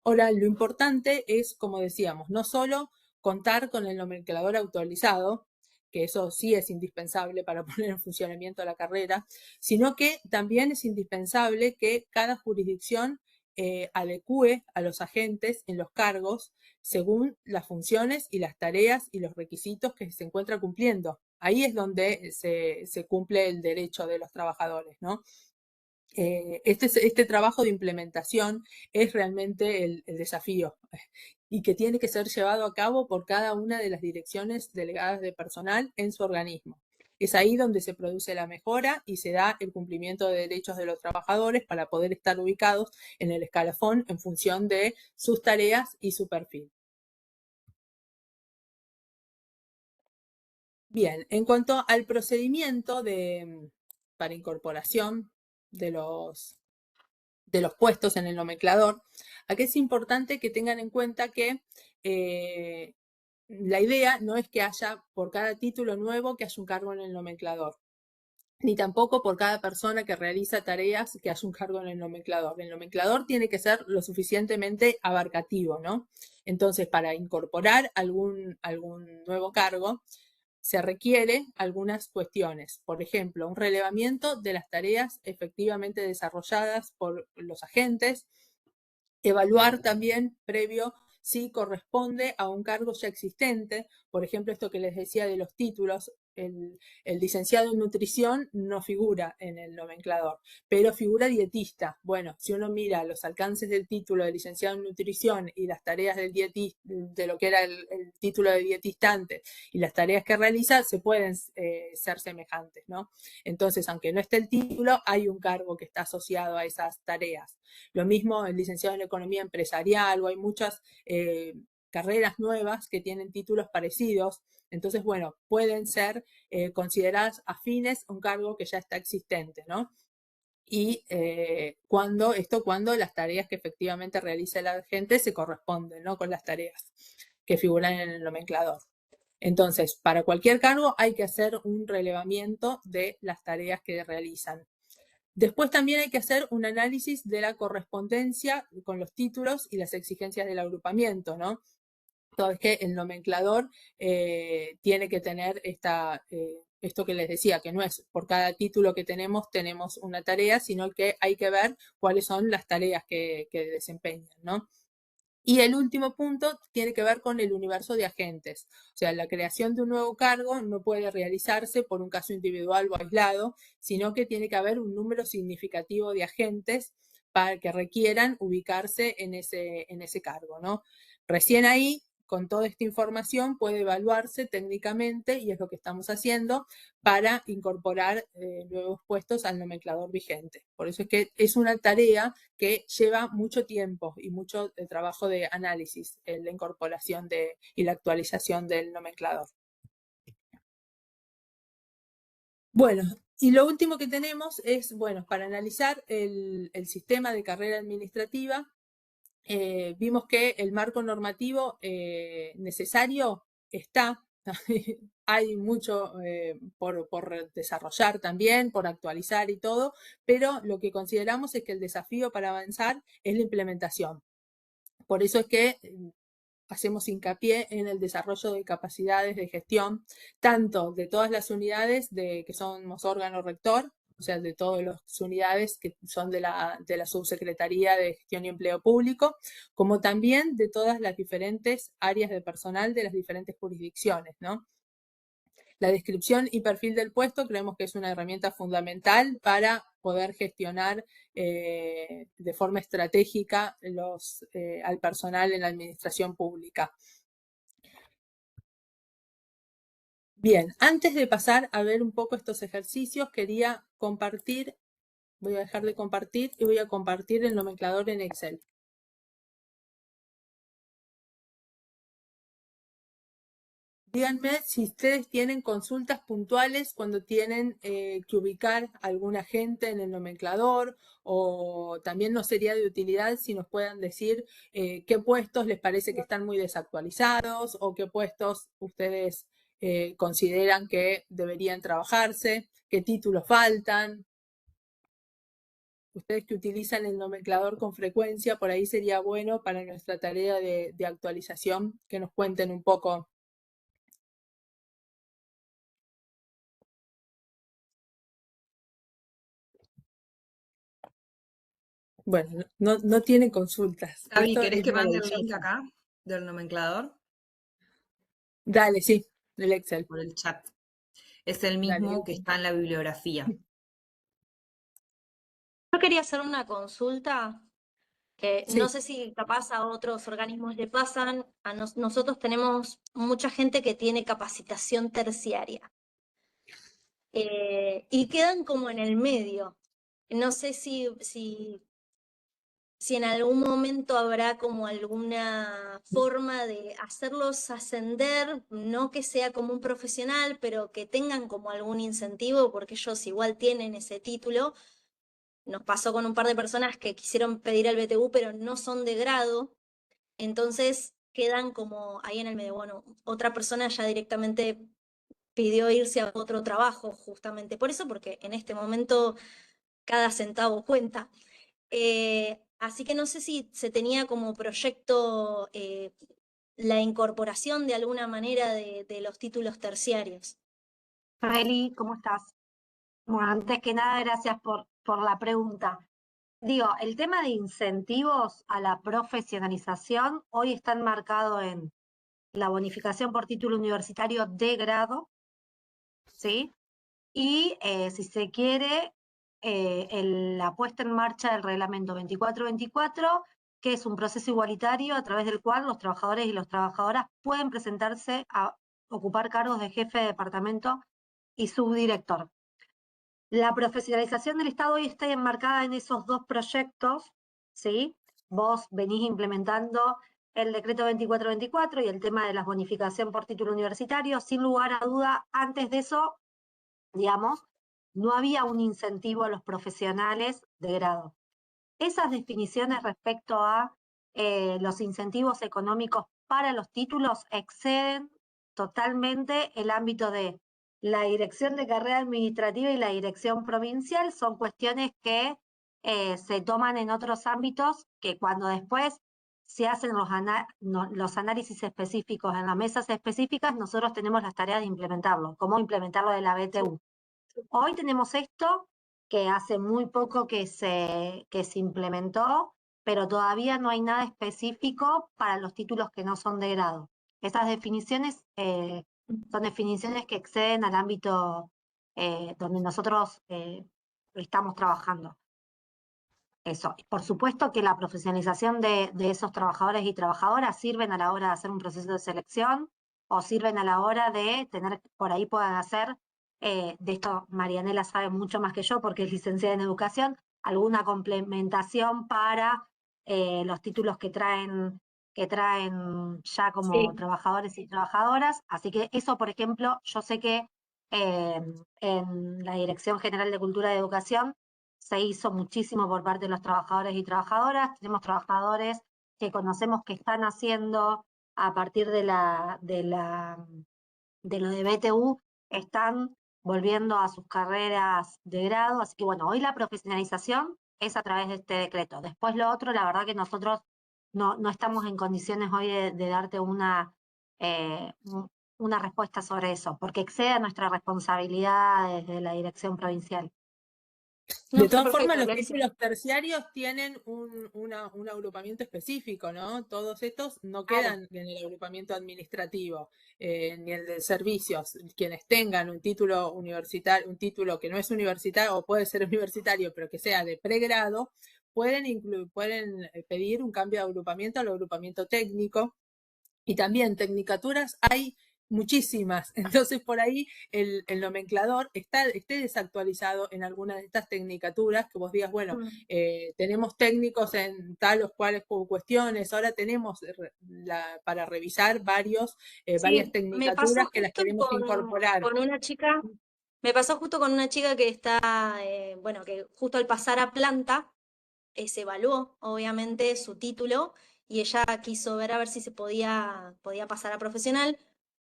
Ahora, lo importante es, como decíamos, no solo contar con el nomenclador actualizado, que eso sí es indispensable para poner en funcionamiento la carrera, sino que también es indispensable que cada jurisdicción adecue a los agentes en los cargos según las funciones y las tareas y los requisitos que se encuentra cumpliendo. Ahí es donde se cumple el derecho de los trabajadores, ¿no? Este trabajo de implementación es realmente el desafío y que tiene que ser llevado a cabo por cada una de las direcciones delegadas de personal en su organismo. Es ahí donde se produce la mejora y se da el cumplimiento de derechos de los trabajadores para poder estar ubicados en el escalafón en función de sus tareas y su perfil. Bien, en cuanto al procedimiento para incorporación de los puestos en el nomenclador, aquí es importante que tengan en cuenta que la idea no es que haya por cada título nuevo que haya un cargo en el nomenclador, ni tampoco por cada persona que realiza tareas que haya un cargo en el nomenclador. El nomenclador tiene que ser lo suficientemente abarcativo, ¿no? Entonces, para incorporar algún nuevo cargo, se requiere algunas cuestiones. Por ejemplo, un relevamiento de las tareas efectivamente desarrolladas por los agentes, evaluar también previo si corresponde a un cargo ya existente. Por ejemplo, esto que les decía de los títulos, el licenciado en nutrición no figura en el nomenclador, pero figura dietista. Bueno, si uno mira los alcances del título de licenciado en nutrición y las tareas del dietista, de lo que era el título de dietistante y las tareas que realiza, se pueden ser semejantes, ¿no? Entonces, aunque no esté el título, hay un cargo que está asociado a esas tareas. Lo mismo el licenciado en economía empresarial, o hay muchas carreras nuevas que tienen títulos parecidos. Entonces, bueno, pueden ser consideradas afines a un cargo que ya está existente, ¿no? Y cuando las tareas que efectivamente realiza la gente se corresponden, ¿no? Con las tareas que figuran en el nomenclador. Entonces, para cualquier cargo hay que hacer un relevamiento de las tareas que realizan. Después también hay que hacer un análisis de la correspondencia con los títulos y las exigencias del agrupamiento, ¿no? Todo es que el nomenclador tiene que tener esto que les decía, que no es por cada título que tenemos una tarea, sino que hay que ver cuáles son las tareas que desempeñan, ¿no? Y el último punto tiene que ver con el universo de agentes. O sea, la creación de un nuevo cargo no puede realizarse por un caso individual o aislado, sino que tiene que haber un número significativo de agentes para que requieran ubicarse en ese cargo, ¿no? Recién ahí, con toda esta información, puede evaluarse técnicamente, y es lo que estamos haciendo, para incorporar nuevos puestos al nomenclador vigente. Por eso es que es una tarea que lleva mucho tiempo y mucho trabajo de análisis en la incorporación y la actualización del nomenclador. Bueno, y lo último que tenemos es, bueno, para analizar el sistema de carrera administrativa, vimos que el marco normativo necesario está. Hay mucho por desarrollar también, por actualizar y todo, pero lo que consideramos es que el desafío para avanzar es la implementación. Por eso es que hacemos hincapié en el desarrollo de capacidades de gestión, tanto de todas las unidades que somos órgano rector, o sea, de todas las unidades que son de la Subsecretaría de Gestión y Empleo Público, como también de todas las diferentes áreas de personal de las diferentes jurisdicciones, ¿no? La descripción y perfil del puesto creemos que es una herramienta fundamental para poder gestionar de forma estratégica al personal en la administración pública. Bien, antes de pasar a ver un poco estos ejercicios, quería compartir Voy a dejar de compartir y voy a compartir el nomenclador en Excel. Díganme si ustedes tienen consultas puntuales cuando tienen que ubicar a algún agente en el nomenclador, o también nos sería de utilidad si nos puedan decir qué puestos les parece que están muy desactualizados o qué puestos ustedes consideran que deberían trabajarse, qué títulos faltan. Ustedes que utilizan el nomenclador con frecuencia, por ahí sería bueno para nuestra tarea de actualización que nos cuenten un poco. Bueno, no tiene consultas. Gaby, Esto ¿querés es que mande el link maravilloso. acá del nomenclador? Dale, sí, del Excel. Por el chat. Es el Dale, mismo que está en la bibliografía. Yo quería hacer una consulta que no sí. sé si capaz a otros organismos le pasan. Nosotros tenemos mucha gente que tiene capacitación terciaria y quedan como en el medio. No sé si en algún momento habrá como alguna forma de hacerlos ascender, no que sea como un profesional, pero que tengan como algún incentivo, porque ellos igual tienen ese título. Nos pasó con un par de personas que quisieron pedir el BTU, pero no son de grado, entonces quedan como ahí en el medio. Bueno, otra persona ya directamente pidió irse a otro trabajo justamente por eso, porque en este momento cada centavo cuenta. Así que no sé si se tenía como proyecto la incorporación de alguna manera de los títulos terciarios. Eli, ¿cómo estás? Bueno, antes que nada, gracias por la pregunta. Digo, el tema de incentivos a la profesionalización hoy está enmarcado en la bonificación por título universitario de grado, ¿sí? Y si se quiere, la puesta en marcha del reglamento 2424, que es un proceso igualitario a través del cual los trabajadores y las trabajadoras pueden presentarse a ocupar cargos de jefe de departamento y subdirector. La profesionalización del Estado hoy está enmarcada en esos dos proyectos, ¿sí? Vos venís implementando el decreto 2424 y el tema de la bonificación por título universitario. Sin lugar a duda, antes de eso, digamos, no había un incentivo a los profesionales de grado. Esas definiciones respecto a los incentivos económicos para los títulos exceden totalmente el ámbito de la dirección de carrera administrativa y la dirección provincial. Son cuestiones que se toman en otros ámbitos, que cuando después se hacen los análisis específicos en las mesas específicas, nosotros tenemos las tareas de implementarlo, cómo implementarlo de la BTU. Hoy tenemos esto que hace muy poco que se implementó, pero todavía no hay nada específico para los títulos que no son de grado. Esas definiciones son definiciones que exceden al ámbito donde nosotros estamos trabajando. Eso. Por supuesto que la profesionalización de esos trabajadores y trabajadoras sirven a la hora de hacer un proceso de selección o sirven a la hora de tener, por ahí puedan hacer, de esto Marianela sabe mucho más que yo porque es licenciada en educación, alguna complementación para los títulos que traen ya como trabajadores y trabajadoras. Así que eso, por ejemplo, yo sé que en la Dirección General de Cultura y Educación se hizo muchísimo por parte de los trabajadores y trabajadoras. Tenemos trabajadores que conocemos que están haciendo a partir de lo de BTU, están volviendo a sus carreras de grado. Así que bueno, hoy la profesionalización es a través de este decreto. Después lo otro, la verdad que nosotros no estamos en condiciones hoy de darte una respuesta sobre eso, porque excede a nuestra responsabilidad desde la dirección provincial. De todas formas, los títulos terciarios tienen un agrupamiento específico, ¿no? Todos estos no quedan en el agrupamiento administrativo, ni el de servicios. Quienes tengan un título universitario, un título que no es universitario o puede ser universitario, pero que sea de pregrado, pueden pedir un cambio de agrupamiento al agrupamiento técnico. Y también tecnicaturas hay muchísimas. Entonces, por ahí el nomenclador esté desactualizado en alguna de estas tecnicaturas, que vos digas, bueno, tenemos técnicos en tal o cuales cuestiones, ahora tenemos para revisar varias Sí, me pasó tecnicaturas que las justo queremos incorporar. con una chica, me pasó justo con una chica que está, bueno, que justo al pasar a planta, se evaluó, obviamente, su título y ella quiso ver a ver si se podía pasar a profesional.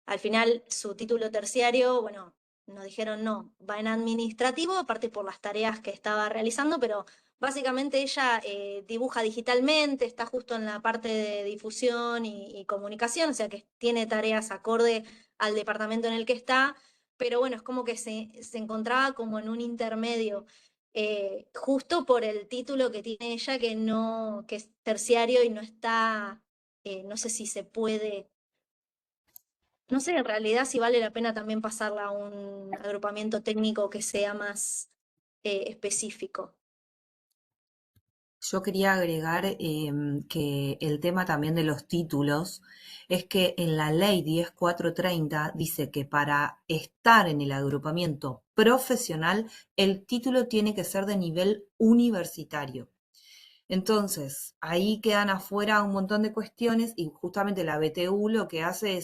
Al final, su título terciario, bueno, nos dijeron no, va en administrativo, aparte por las tareas que estaba realizando, pero básicamente ella dibuja digitalmente, está justo en la parte de difusión y comunicación, o sea que tiene tareas acorde al departamento en el que está, pero bueno, es como que se encontraba como en un intermedio justo por el título que tiene ella, que no, que es terciario y no está, no sé si se puede, no sé en realidad si vale la pena también pasarla a un agrupamiento técnico que sea más específico. Yo quería agregar que el tema también de los títulos es que en la ley 10430 dice que para estar en el agrupamiento profesional, el título tiene que ser de nivel universitario. Entonces, ahí quedan afuera un montón de cuestiones y justamente la BTU lo que hace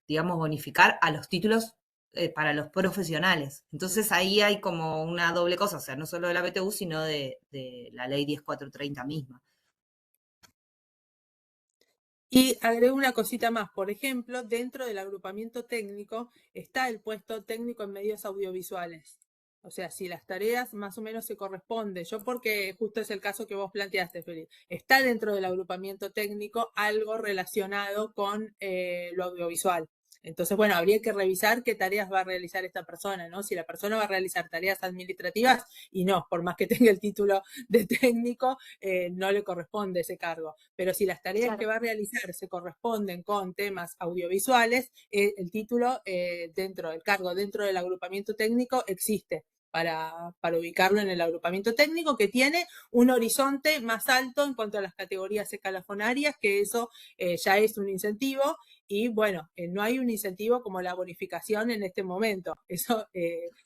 digamos, bonificar a los títulos para los profesionales. Entonces, ahí hay como una doble cosa, o sea, no solo de la BTU, sino de la ley 10430 misma. Y agrego una cosita más, por ejemplo, dentro del agrupamiento técnico está el puesto técnico en medios audiovisuales. O sea, si las tareas más o menos se corresponden, yo porque justo es el caso que vos planteaste, Felipe, está dentro del agrupamiento técnico algo relacionado con lo audiovisual. Entonces, bueno, habría que revisar qué tareas va a realizar esta persona, ¿no? Si la persona va a realizar tareas administrativas y no, por más que tenga el título de técnico, no le corresponde ese cargo. Pero si las tareas Claro. que va a realizar se corresponden con temas audiovisuales, el título dentro del cargo, dentro del agrupamiento técnico, existe. Para ubicarlo en el agrupamiento técnico, que tiene un horizonte más alto en cuanto a las categorías escalafonarias, que eso ya es un incentivo, y bueno, no hay un incentivo como la bonificación en este momento. Eso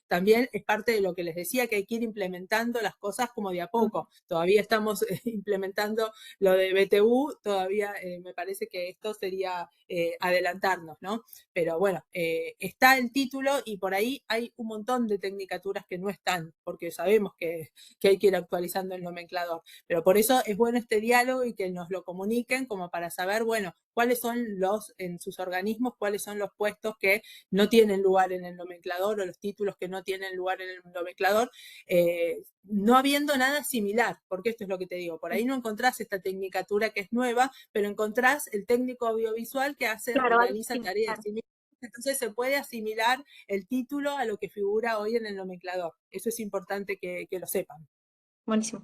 también es parte de lo que les decía, que hay que ir implementando las cosas como de a poco. Todavía estamos implementando lo de BTU, todavía me parece que esto sería adelantarnos, ¿no? Pero bueno, está el título y por ahí hay un montón de tecnicaturas que no están, porque sabemos que hay que ir actualizando el nomenclador. Pero por eso es bueno este diálogo y que nos lo comuniquen como para saber, bueno, cuáles son en sus organismos, cuáles son los puestos que no tienen lugar en el nomenclador o los títulos que no tienen lugar en el nomenclador, no habiendo nada similar, porque esto es lo que te digo, por ahí no encontrás esta tecnicatura que es nueva, pero encontrás el técnico audiovisual que Claro, realiza tareas similares. Entonces se puede asimilar el título a lo que figura hoy en el nomenclador. Eso es importante que lo sepan. buenísimo.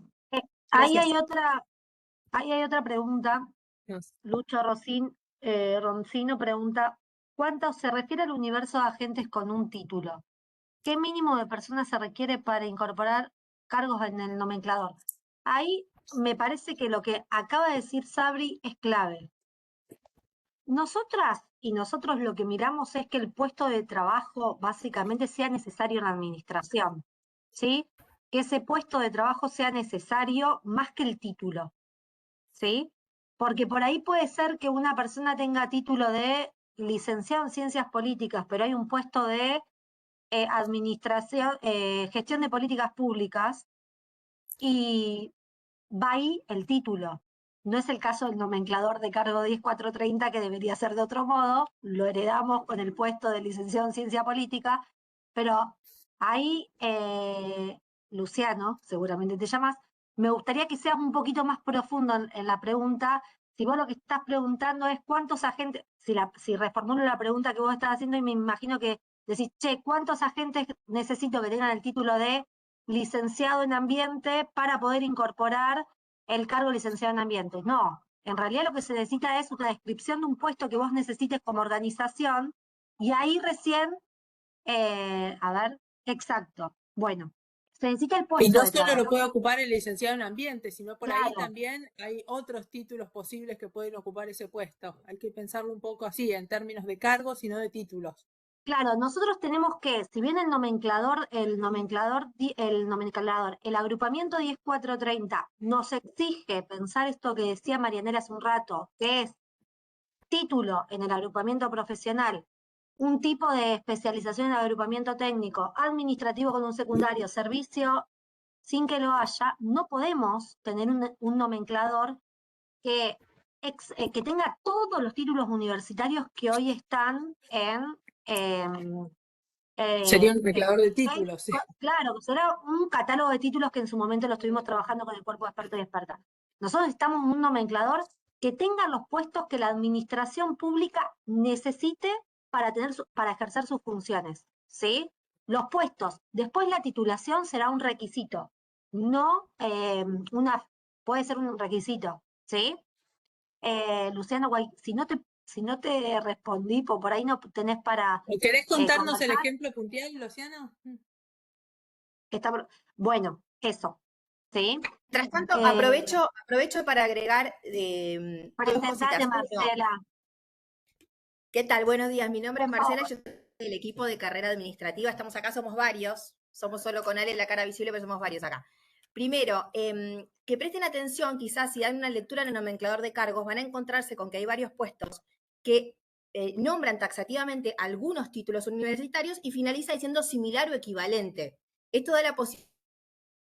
Ahí Gracias. hay otra pregunta. Lucho Roncino pregunta, ¿cuánto se refiere al universo de agentes con un título? ¿Qué mínimo de personas se requiere para incorporar cargos en el nomenclador? Ahí me parece que lo que acaba de decir Sabri es clave. Nosotras y nosotros lo que miramos es que el puesto de trabajo básicamente sea necesario en la administración, ¿sí? Que ese puesto de trabajo sea necesario más que el título, ¿sí? Porque por ahí puede ser que una persona tenga título de licenciado en ciencias políticas, pero hay un puesto de administración, gestión de políticas públicas y va ahí el título. No es el caso del nomenclador de cargo 10430, que debería ser de otro modo, lo heredamos con el puesto de licenciado en ciencia política, pero ahí, Luciano, seguramente te llamas, me gustaría que seas un poquito más profundo en la pregunta. Si vos lo que estás preguntando es cuántos agentes, si reformulo la pregunta que vos estás haciendo y me imagino que decís, che, ¿cuántos agentes necesito que tengan el título de licenciado en ambiente para poder incorporar el cargo licenciado en ambiente? No, en realidad lo que se necesita es una descripción de un puesto que vos necesites como organización y ahí recién, a ver, exacto. Bueno, Se necesita el Y puesto no de solo lo trabajo. puede ocupar el licenciado en ambiente, sino por ahí Claro, también hay otros títulos posibles que pueden ocupar ese puesto. Hay que pensarlo un poco así, en términos de cargos y no de títulos. claro, nosotros tenemos que, si bien el agrupamiento 10430 nos exige pensar esto que decía Marianela hace un rato, que es título en el agrupamiento profesional, un tipo de especialización en el agrupamiento técnico, administrativo con un secundario, servicio sin que lo haya, no podemos tener un nomenclador que, que tenga todos los títulos universitarios que hoy están en... em, Sería eh, un reclador de ¿ok? títulos, sí. Claro, será un catálogo de títulos que en su momento lo estuvimos trabajando con el cuerpo de expertos y expertas. Nosotros necesitamos un nomenclador que tenga los puestos que la administración pública necesite para ejercer sus funciones, ¿sí? Los puestos. Después la titulación será un requisito, no puede ser un requisito, ¿sí? Luciano, si no te respondí, por ahí no tenés para ¿O querés contarnos el conversar. ejemplo puntual, Luciano? Bueno, eso, ¿sí? Mientras tanto, Eh, aprovecho para agregar dos Presentate, cositas. Uno, Marcela, ¿qué tal? Buenos días, mi nombre es por Marcela, favor. yo soy del equipo de carrera administrativa, estamos acá, somos varios, somos solo con Ale en la cara visible, pero somos varios acá. Primero, que presten atención, quizás si dan una lectura en el nomenclador de cargos, van a encontrarse con que hay varios puestos que nombran taxativamente algunos títulos universitarios y finaliza diciendo similar o equivalente. Esto da la posibilidad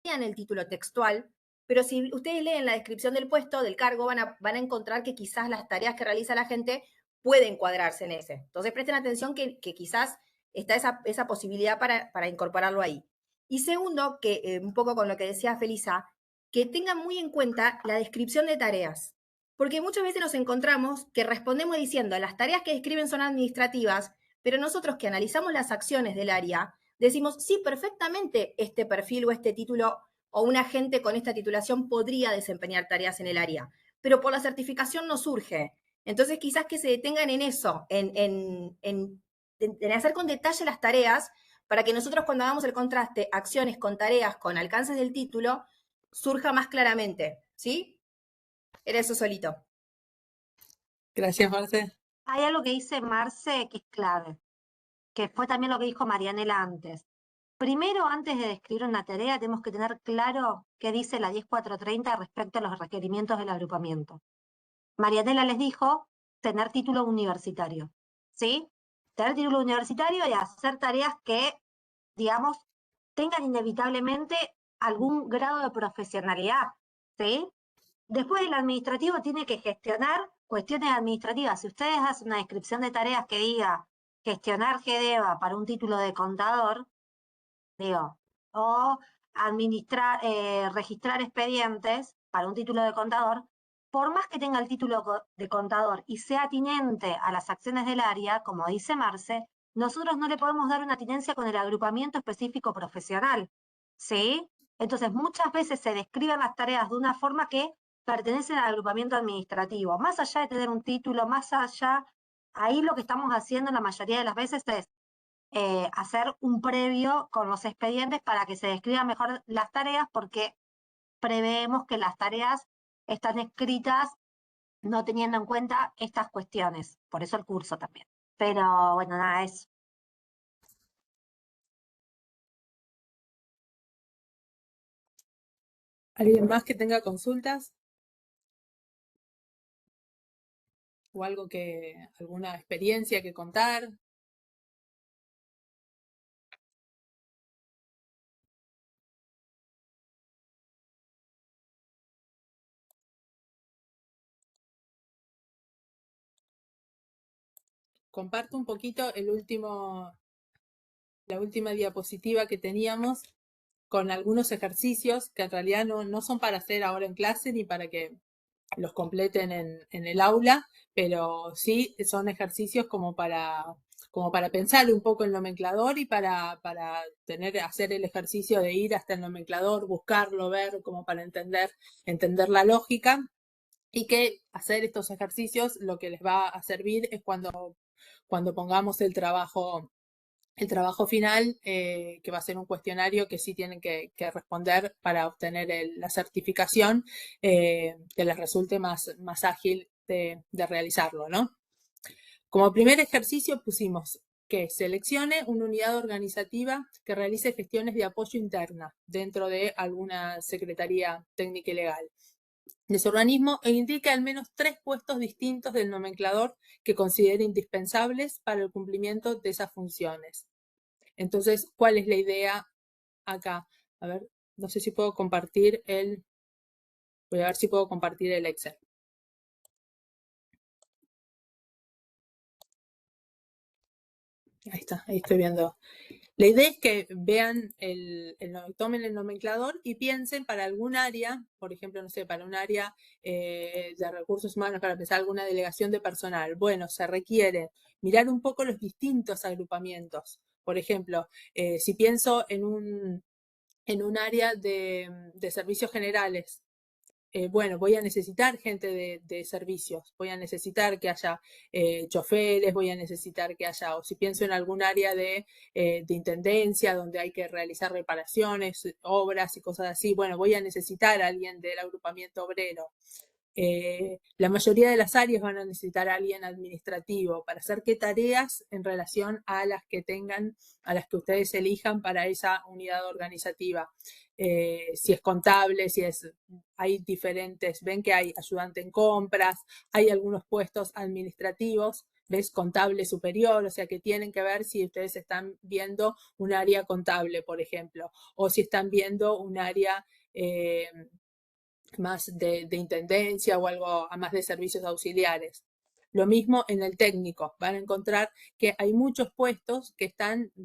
en el título textual, pero si ustedes leen la descripción del puesto, del cargo, van a encontrar que quizás las tareas que realiza la gente pueden cuadrarse en ese. Entonces presten atención que quizás está esa posibilidad para incorporarlo ahí. Y segundo, que un poco con lo que decía Felisa, que tengan muy en cuenta la descripción de tareas. Porque muchas veces nos encontramos que respondemos diciendo las tareas que describen son administrativas, pero nosotros que analizamos las acciones del área, decimos, sí, perfectamente este perfil o este título o un agente con esta titulación podría desempeñar tareas en el área, pero por la certificación no surge. Entonces, quizás que se detengan en eso, en hacer con detalle las tareas, para que nosotros cuando hagamos el contraste, acciones con tareas, con alcances del título, surja más claramente, ¿sí? Era eso solito. Gracias, Marce. Hay algo que dice Marce que es clave, que fue también lo que dijo Marianela antes. Primero, antes de describir una tarea, tenemos que tener claro qué dice la 10430 respecto a los requerimientos del agrupamiento. Marianela les dijo tener título universitario, ¿sí? Tener título universitario y hacer tareas que, digamos, tengan inevitablemente algún grado de profesionalidad, ¿sí? Después el administrativo tiene que gestionar cuestiones administrativas. Si ustedes hacen una descripción de tareas que diga gestionar GDEVA para un título de contador, digo, o registrar expedientes para un título de contador, por más que tenga el título de contador y sea atinente a las acciones del área, como dice Marce, nosotros no le podemos dar una atinencia con el agrupamiento específico profesional, ¿sí? Entonces, muchas veces se describen las tareas de una forma que pertenecen al agrupamiento administrativo. Más allá de tener un título, más allá, ahí lo que estamos haciendo la mayoría de las veces es hacer un previo con los expedientes para que se describan mejor las tareas, porque preveemos que las tareas están escritas no teniendo en cuenta estas cuestiones. Por eso el curso también. Pero bueno, nada, eso. ¿Alguien más que tenga consultas? ¿O algo alguna experiencia que contar? Comparto un poquito la última diapositiva que teníamos con algunos ejercicios que en realidad no son para hacer ahora en clase ni para que los completen en el aula, pero sí son ejercicios como para pensar un poco el nomenclador y para hacer el ejercicio de ir hasta el nomenclador, buscarlo, ver, como para entender la lógica, y que hacer estos ejercicios lo que les va a servir es cuando pongamos el trabajo el trabajo final, que va a ser un cuestionario que sí tienen que responder para obtener la certificación, que les resulte más ágil de realizarlo, ¿no? Como primer ejercicio pusimos que seleccione una unidad organizativa que realice gestiones de apoyo interna dentro de alguna secretaría técnica y legal de su organismo e indique al menos 3 puestos distintos del nomenclador que considere indispensables para el cumplimiento de esas funciones. Entonces, ¿cuál es la idea acá? A ver, no sé si puedo compartir voy a ver si puedo compartir el Excel. Ahí está, ahí estoy viendo. La idea es que vean tomen el nomenclador y piensen para algún área, por ejemplo, no sé, para un área de recursos humanos, para empezar alguna delegación de personal. Bueno, se requiere mirar un poco los distintos agrupamientos. Por ejemplo, si pienso en un área de servicios generales, bueno, voy a necesitar gente de servicios, voy a necesitar que haya choferes, voy a necesitar que haya, o si pienso en algún área de intendencia donde hay que realizar reparaciones, obras y cosas así, bueno, voy a necesitar a alguien del agrupamiento obrero. La mayoría de las áreas van a necesitar a alguien administrativo para hacer qué tareas en relación a las que tengan, a las que ustedes elijan para esa unidad organizativa. Si es contable, hay diferentes, ven que hay ayudante en compras, hay algunos puestos administrativos, ves contable superior, o sea que tienen que ver si ustedes están viendo un área contable, por ejemplo, o si están viendo un área más de intendencia o algo más de servicios auxiliares. Lo mismo en el técnico, van a encontrar que hay muchos puestos que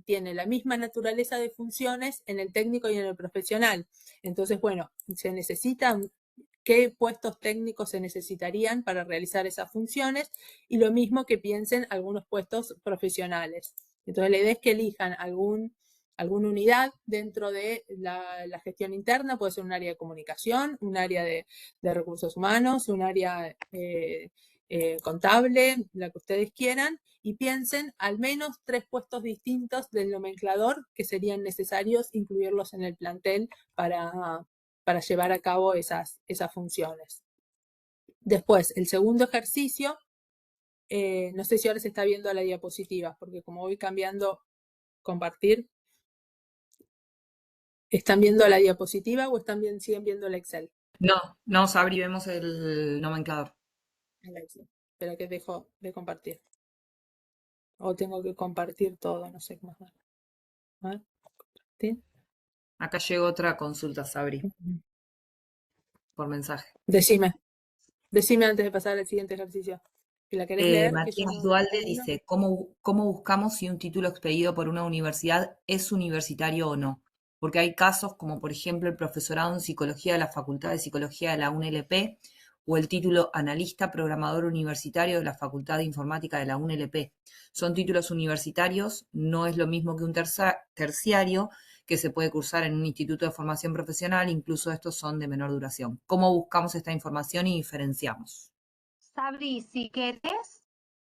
tienen la misma naturaleza de funciones en el técnico y en el profesional. Entonces, bueno, se necesitan qué puestos técnicos se necesitarían para realizar esas funciones y lo mismo que piensen algunos puestos profesionales. Entonces, la idea es que elijan alguna unidad dentro de la gestión interna, puede ser un área de comunicación, un área de recursos humanos, un área contable, la que ustedes quieran, y piensen al menos 3 puestos distintos del nomenclador que serían necesarios incluirlos en el plantel para llevar a cabo esas funciones. Después, el segundo ejercicio, no sé si ahora se está viendo la diapositiva, porque como voy cambiando compartir, ¿están viendo la diapositiva o siguen viendo el Excel? No, Sabri, vemos el nomenclador. El Excel. Espera que dejo de compartir. O tengo que compartir todo, no sé cómo es. A ver, compartir. Acá llegó otra consulta, Sabri, por mensaje. Decime antes de pasar al siguiente ejercicio. Si la querés leer, que yo Matías no Dualde entiendo. dice, ¿cómo buscamos si un título expedido por una universidad es universitario o no? Porque hay casos como, por ejemplo, el profesorado en psicología de la Facultad de Psicología de la UNLP o el título analista programador universitario de la Facultad de Informática de la UNLP. Son títulos universitarios, no es lo mismo que un terciario que se puede cursar en un instituto de formación profesional, incluso estos son de menor duración. ¿Cómo buscamos esta información y diferenciamos? Sabri, si querés,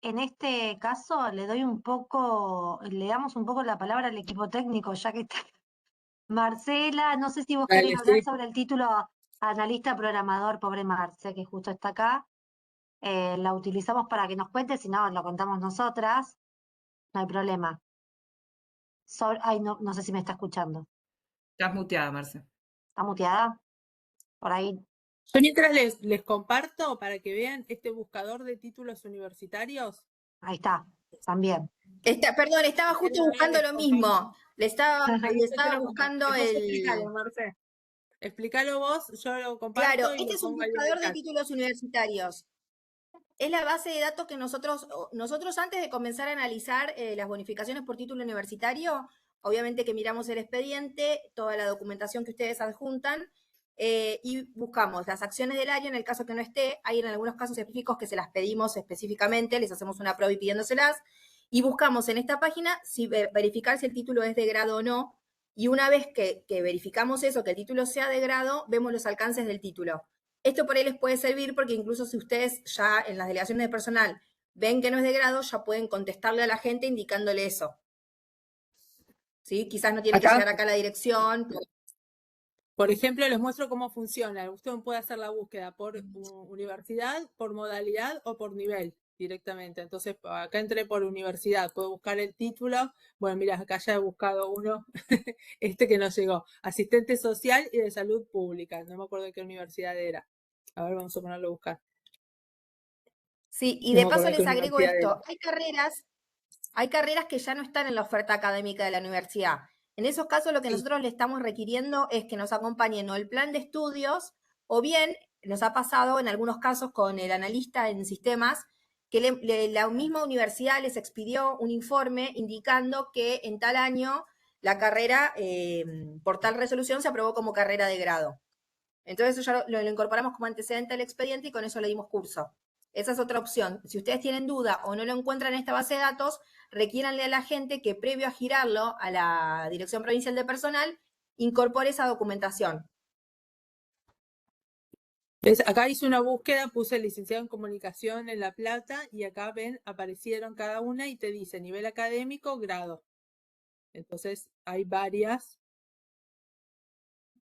en este caso le damos un poco la palabra al equipo técnico, ya que está Marcela, no sé si vos querés Dale, hablar sí. sobre el título analista programador, pobre Marce, que justo está acá. La utilizamos para que nos cuente, si no, lo contamos nosotras, no hay problema. Ay, no sé si me está escuchando. Estás muteada, Marce. ¿Está muteada? Por ahí. Yo mientras les comparto para que vean este buscador de títulos universitarios. Ahí está, también. Perdón, estaba justo buscando lo mismo. Le estaba buscando Después el... explícalo, Marce. Explícalo vos, yo lo comparto Claro, y este lo es un pongo ahí en el buscador de chat. títulos universitarios. Es la base de datos que nosotros antes de comenzar a analizar las bonificaciones por título universitario, obviamente que miramos el expediente, toda la documentación que ustedes adjuntan y buscamos las acciones del área en el caso que no esté. Hay en algunos casos específicos que se las pedimos específicamente, les hacemos una prueba y pidiéndoselas y buscamos en esta página verificar si el título es de grado o no. Y una vez que verificamos eso, que el título sea de grado, vemos los alcances del título. Esto por ahí les puede servir porque incluso si ustedes ya en las delegaciones de personal ven que no es de grado, ya pueden contestarle a la gente indicándole eso. ¿sí? Quizás no tiene que Acá, llegar acá a la dirección. por ejemplo, les muestro cómo funciona. Usted puede hacer la búsqueda por universidad, por modalidad o por nivel directamente. Entonces, acá entré por universidad, puedo buscar el título. Bueno, mira, acá ya he buscado uno, este que no llegó. Asistente social y de salud pública. No me acuerdo de qué universidad era. A ver, vamos a ponerlo a buscar. Sí, y No de me paso acuerdo de qué les agrego universidad era. esto, hay carreras que ya no están en la oferta académica de la universidad. En esos casos lo que Sí. nosotros le estamos requiriendo es que nos acompañen o el plan de estudios o bien nos ha pasado en algunos casos con el analista en sistemas que la misma universidad les expidió un informe indicando que en tal año la carrera por tal resolución se aprobó como carrera de grado. Entonces eso ya lo incorporamos como antecedente al expediente y con eso le dimos curso. Esa es otra opción. Si ustedes tienen duda o no lo encuentran en esta base de datos, requiéranle a la gente que previo a girarlo a la Dirección Provincial de Personal, incorpore esa documentación. ¿Ves? Acá hice una búsqueda, puse licenciado en comunicación en La Plata y acá ven, aparecieron cada una y te dice nivel académico, grado. Entonces hay varias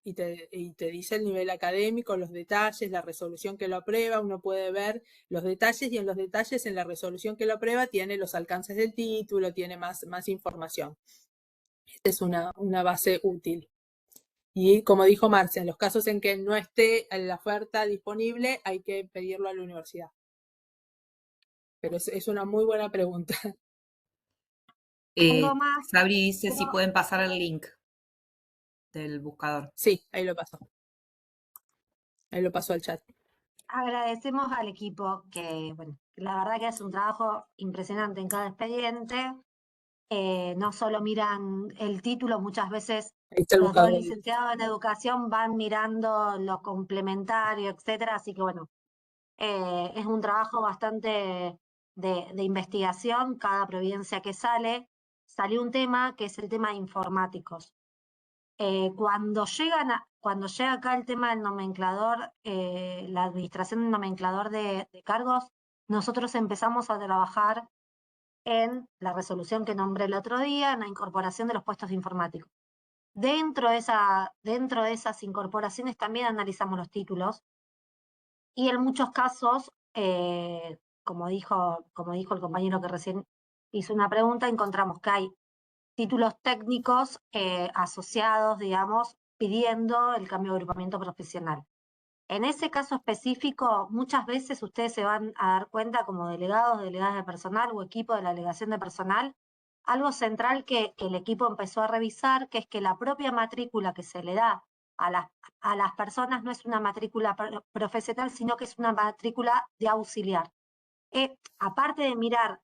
y te dice el nivel académico, los detalles, la resolución que lo aprueba, uno puede ver los detalles y en los detalles, en la resolución que lo aprueba, tiene los alcances del título, tiene más información. Esta es una base útil. Y como dijo Marcia, en los casos en que no esté la oferta disponible, hay que pedirlo a la universidad. Pero es una muy buena pregunta. Algo más, Sabri dice si quiero pueden pasar el link del buscador. Sí, ahí lo pasó. Ahí lo pasó al chat. agradecemos al equipo que, bueno, la verdad que hace un trabajo impresionante en cada expediente. No solo miran el título, muchas veces Ahí está el los dos buscador. licenciados en educación van mirando lo complementario, etcétera. Así que bueno, es un trabajo bastante de investigación, cada providencia que salió un tema que es el tema de informáticos. Cuando llega acá el tema del nomenclador, la administración del nomenclador de cargos, nosotros empezamos a trabajar en la resolución que nombré el otro día, en la incorporación de los puestos informáticos. Dentro de esas incorporaciones también analizamos los títulos y en muchos casos, como dijo el compañero que recién hizo una pregunta, encontramos que hay títulos técnicos asociados, digamos, pidiendo el cambio de agrupamiento profesional. En ese caso específico, muchas veces ustedes se van a dar cuenta como delegados, delegadas de personal o equipo de la delegación de personal, algo central que el equipo empezó a revisar, que es que la propia matrícula que se le da a las personas no es una matrícula profesional, sino que es una matrícula de auxiliar. Aparte de mirar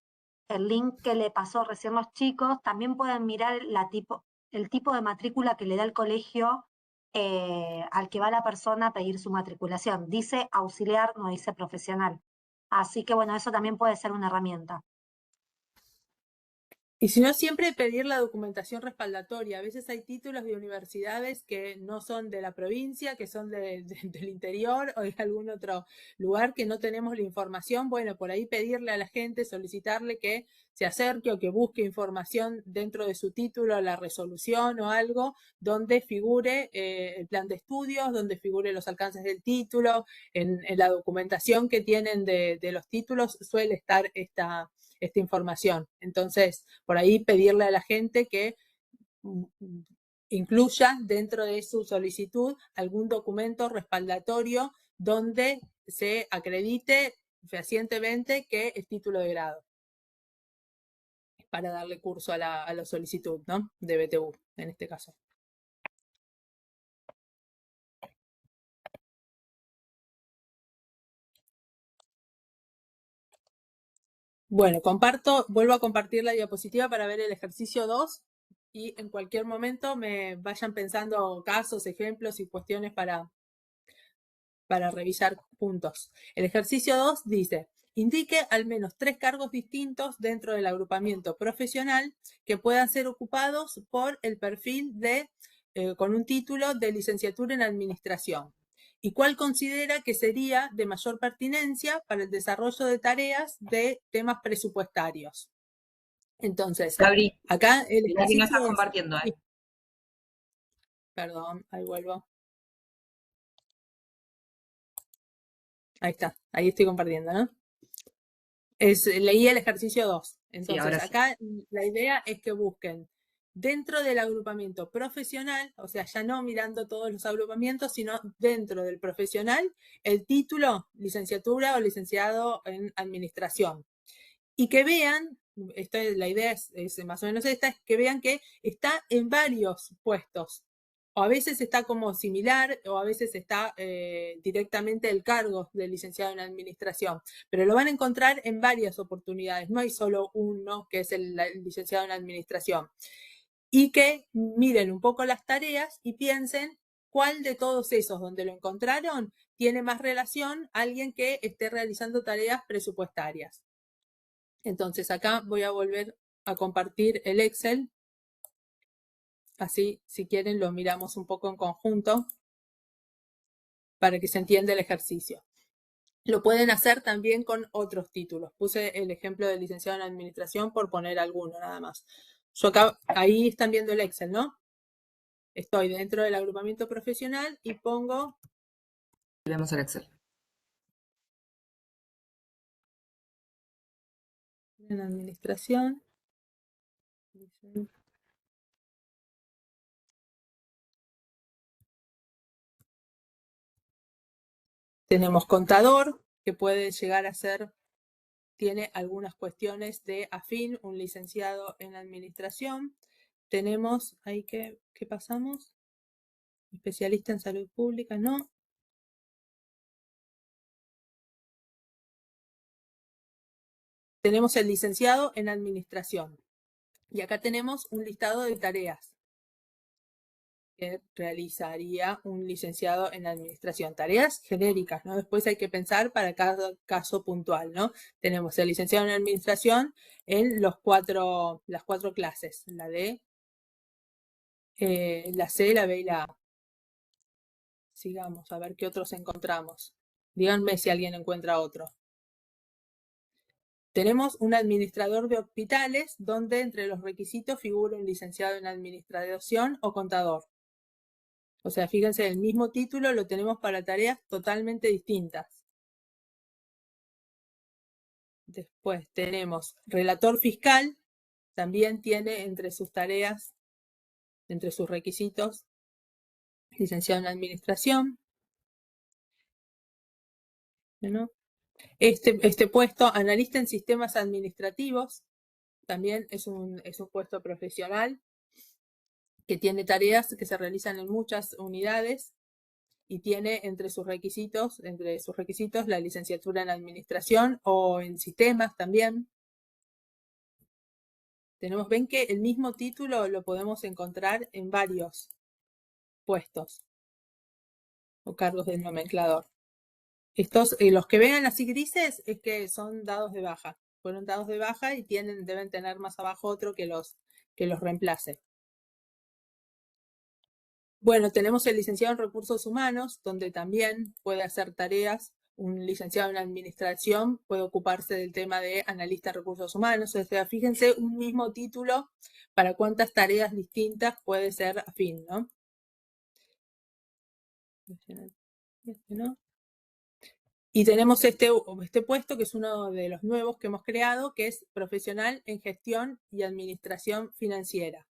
el link que le pasó recién los chicos, también pueden mirar el tipo de matrícula que le da el colegio al que va la persona a pedir su matriculación. Dice auxiliar, no dice profesional. Así que bueno, eso también puede ser una herramienta. Y si no, siempre pedir la documentación respaldatoria. A veces hay títulos de universidades que no son de la provincia, que son del interior o de algún otro lugar que no tenemos la información. Bueno, por ahí pedirle a la gente, solicitarle que se acerque o que busque información dentro de su título, la resolución o algo, donde figure el plan de estudios, donde figure los alcances del título. En la documentación que tienen de los títulos suele estar esta información. Entonces, por ahí pedirle a la gente que incluya dentro de su solicitud algún documento respaldatorio donde se acredite fehacientemente que es título de grado para darle curso a la solicitud, ¿no? De BTU, en este caso. Bueno, vuelvo a compartir la diapositiva para ver el ejercicio 2 y en cualquier momento me vayan pensando casos, ejemplos y cuestiones para revisar juntos. El ejercicio 2 dice, indique al menos 3 cargos distintos dentro del agrupamiento profesional que puedan ser ocupados por el perfil con un título de licenciatura en administración. ¿Y cuál considera que sería de mayor pertinencia para el desarrollo de tareas de temas presupuestarios? Entonces, Sabri, acá el mirá que no estás ejercicio es... compartiendo, sí, perdón, ahí vuelvo. Ahí está, ahí estoy compartiendo, ¿no? Leí el ejercicio 2. Sí, Entonces, ahora sí. acá la idea es que busquen dentro del agrupamiento profesional, o sea, ya no mirando todos los agrupamientos, sino dentro del profesional, el título, licenciatura o licenciado en administración. Y que vean, la idea es más o menos esta, es que vean que está en varios puestos. O a veces está como similar, o a veces está directamente el cargo del licenciado en administración. Pero lo van a encontrar en varias oportunidades. No hay solo uno que es el licenciado en administración. Y que miren un poco las tareas y piensen cuál de todos esos donde lo encontraron tiene más relación a alguien que esté realizando tareas presupuestarias. Entonces acá voy a volver a compartir el Excel. Así, si quieren, lo miramos un poco en conjunto para que se entienda el ejercicio. Lo pueden hacer también con otros títulos. Puse el ejemplo del licenciado en administración por poner alguno nada más. Yo acá, ahí están viendo el Excel, ¿no? Estoy dentro del agrupamiento profesional y pongo... Vemos el Excel. En administración. Tenemos contador, que puede llegar a ser, tiene algunas cuestiones de afín, un licenciado en administración. Tenemos, ahí ¿qué pasamos? Especialista en salud pública, no. Tenemos el licenciado en administración. Y acá tenemos un listado de tareas que realizaría un licenciado en administración. Tareas genéricas, ¿no? Después hay que pensar para cada caso puntual, ¿no? Tenemos el licenciado en administración en las cuatro clases, la D, la C, la B y la A. Sigamos, a ver qué otros encontramos. Díganme si alguien encuentra otro. Tenemos un administrador de hospitales donde entre los requisitos figura un licenciado en administración o contador. O sea, fíjense, el mismo título lo tenemos para tareas totalmente distintas. Después tenemos relator fiscal, también tiene entre sus tareas, entre sus requisitos, licenciado en administración. ¿No? Este puesto, analista en sistemas administrativos, también es un puesto profesional que tiene tareas que se realizan en muchas unidades y tiene entre sus requisitos la licenciatura en administración o en sistemas también. Ven que el mismo título lo podemos encontrar en varios puestos o cargos del nomenclador. Estos, los que vean así grises, es que son dados de baja. Fueron dados de baja y deben tener más abajo otro que los reemplace. Bueno, tenemos el licenciado en recursos humanos, donde también puede hacer tareas. Un licenciado en administración puede ocuparse del tema de analista de recursos humanos. O sea, fíjense, un mismo título para cuántas tareas distintas puede ser afín, ¿no? ¿No? Y tenemos este puesto, que es uno de los nuevos que hemos creado, que es profesional en gestión y administración financiera,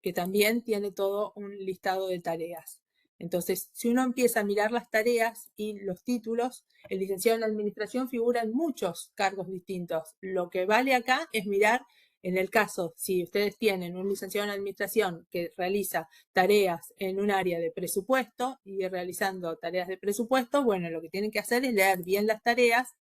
que también tiene todo un listado de tareas. Entonces, si uno empieza a mirar las tareas y los títulos, el licenciado en administración figura en muchos cargos distintos. Lo que vale acá es mirar, en el caso, si ustedes tienen un licenciado en administración que realiza tareas en un área de presupuesto y realizando tareas de presupuesto, bueno, lo que tienen que hacer es leer bien las tareas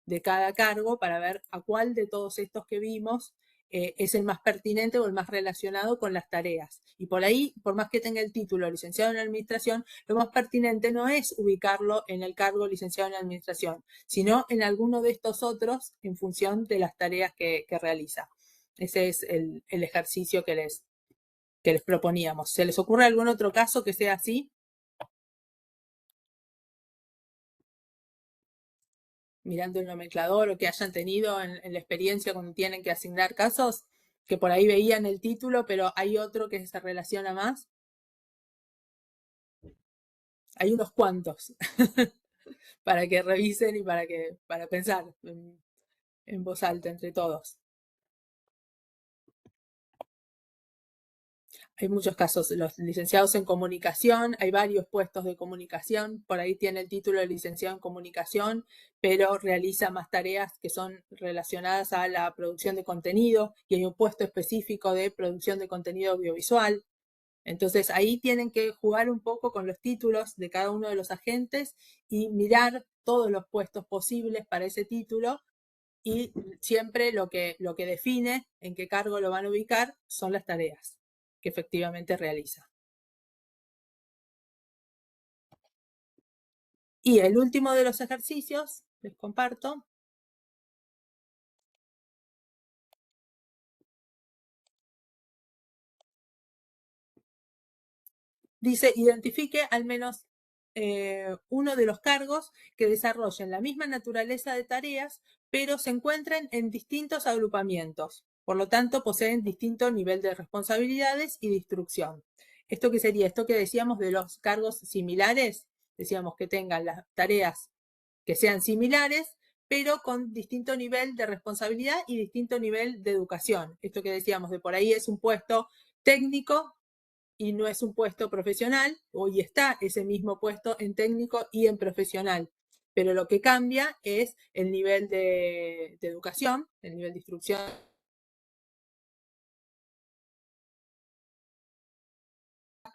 de cada cargo para ver a cuál de todos estos que vimos es el más pertinente o el más relacionado con las tareas. Y por ahí, por más que tenga el título licenciado en administración, lo más pertinente no es ubicarlo en el cargo licenciado en administración, sino en alguno de estos otros en función de las tareas que realiza. Ese es el ejercicio que les proponíamos. ¿Se les ocurre algún otro caso que sea así? Mirando el nomenclador o que hayan tenido en la experiencia cuando tienen que asignar casos, que por ahí veían el título, pero hay otro que se relaciona más. Hay unos cuantos para que revisen y para pensar en voz alta entre todos. Hay muchos casos, los licenciados en comunicación, hay varios puestos de comunicación, por ahí tiene el título de licenciado en comunicación, pero realiza más tareas que son relacionadas a la producción de contenido y hay un puesto específico de producción de contenido audiovisual. Entonces ahí tienen que jugar un poco con los títulos de cada uno de los agentes y mirar todos los puestos posibles para ese título y siempre lo que define en qué cargo lo van a ubicar son las tareas que efectivamente realiza. Y el último de los ejercicios, les comparto. Dice, identifique al menos uno de los cargos que desarrollen la misma naturaleza de tareas, pero se encuentren en distintos agrupamientos. Por lo tanto, poseen distinto nivel de responsabilidades y de instrucción. ¿Esto qué sería? Esto que decíamos de los cargos similares, decíamos que tengan las tareas que sean similares, pero con distinto nivel de responsabilidad y distinto nivel de educación. Esto que decíamos de por ahí es un puesto técnico y no es un puesto profesional, hoy está ese mismo puesto en técnico y en profesional, pero lo que cambia es el nivel de educación, el nivel de instrucción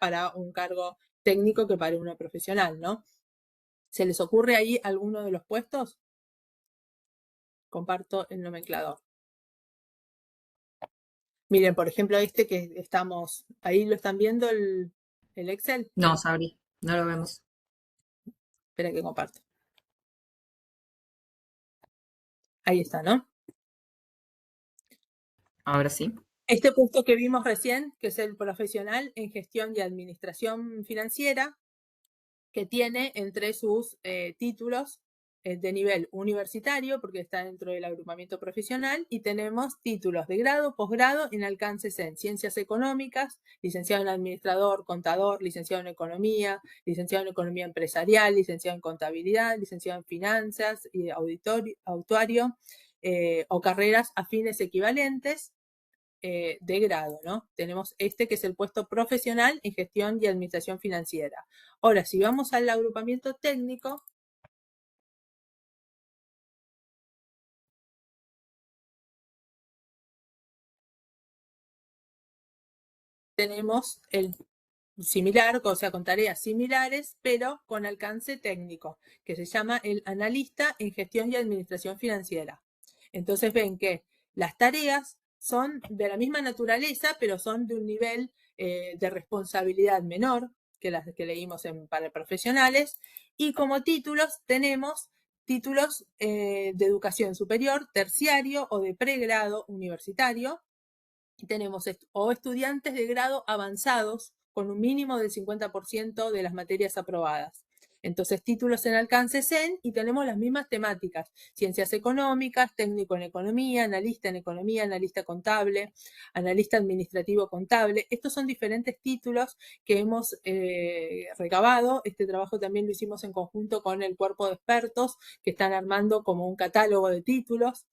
para un cargo técnico que para uno profesional, ¿no? ¿Se les ocurre ahí alguno de los puestos? Comparto el nomenclador. Miren, por ejemplo, este que estamos, ahí lo están viendo el Excel. No, Sabri, no lo vemos. Espera que comparto. Ahí está, ¿no? Ahora sí. Este puesto que vimos recién, que es el profesional en gestión y administración financiera, que tiene entre sus títulos de nivel universitario, porque está dentro del agrupamiento profesional, y tenemos títulos de grado, posgrado en alcances en ciencias económicas, licenciado en administrador, contador, licenciado en economía empresarial, licenciado en contabilidad, licenciado en finanzas y autuario, o carreras afines equivalentes de grado, ¿no? Tenemos este que es el puesto profesional en gestión y administración financiera. Ahora, si vamos al agrupamiento técnico, tenemos el similar, o sea, con tareas similares, pero con alcance técnico, que se llama el analista en gestión y administración financiera. Entonces ven que las tareas son de la misma naturaleza, pero son de un nivel de responsabilidad menor que las que leímos para profesionales, y como títulos tenemos títulos de educación superior, terciario o de pregrado universitario, y tenemos o estudiantes de grado avanzados con un mínimo del 50% de las materias aprobadas. Entonces, títulos en alcance CEN y tenemos las mismas temáticas: ciencias económicas, técnico en economía, analista contable, analista administrativo contable. Estos son diferentes títulos que hemos recabado. Este trabajo también lo hicimos en conjunto con el cuerpo de expertos que están armando como un catálogo de títulos.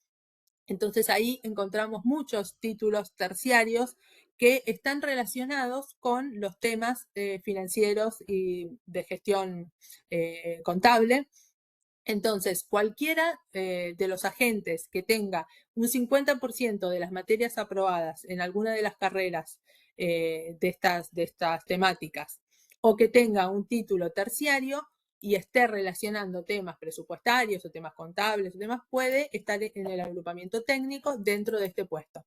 Entonces ahí encontramos muchos títulos terciarios que están relacionados con los temas financieros y de gestión contable. Entonces, cualquiera de los agentes que tenga un 50% de las materias aprobadas en alguna de las carreras de estas temáticas, o que tenga un título terciario y esté relacionando temas presupuestarios o temas contables o demás, puede estar en el agrupamiento técnico dentro de este puesto.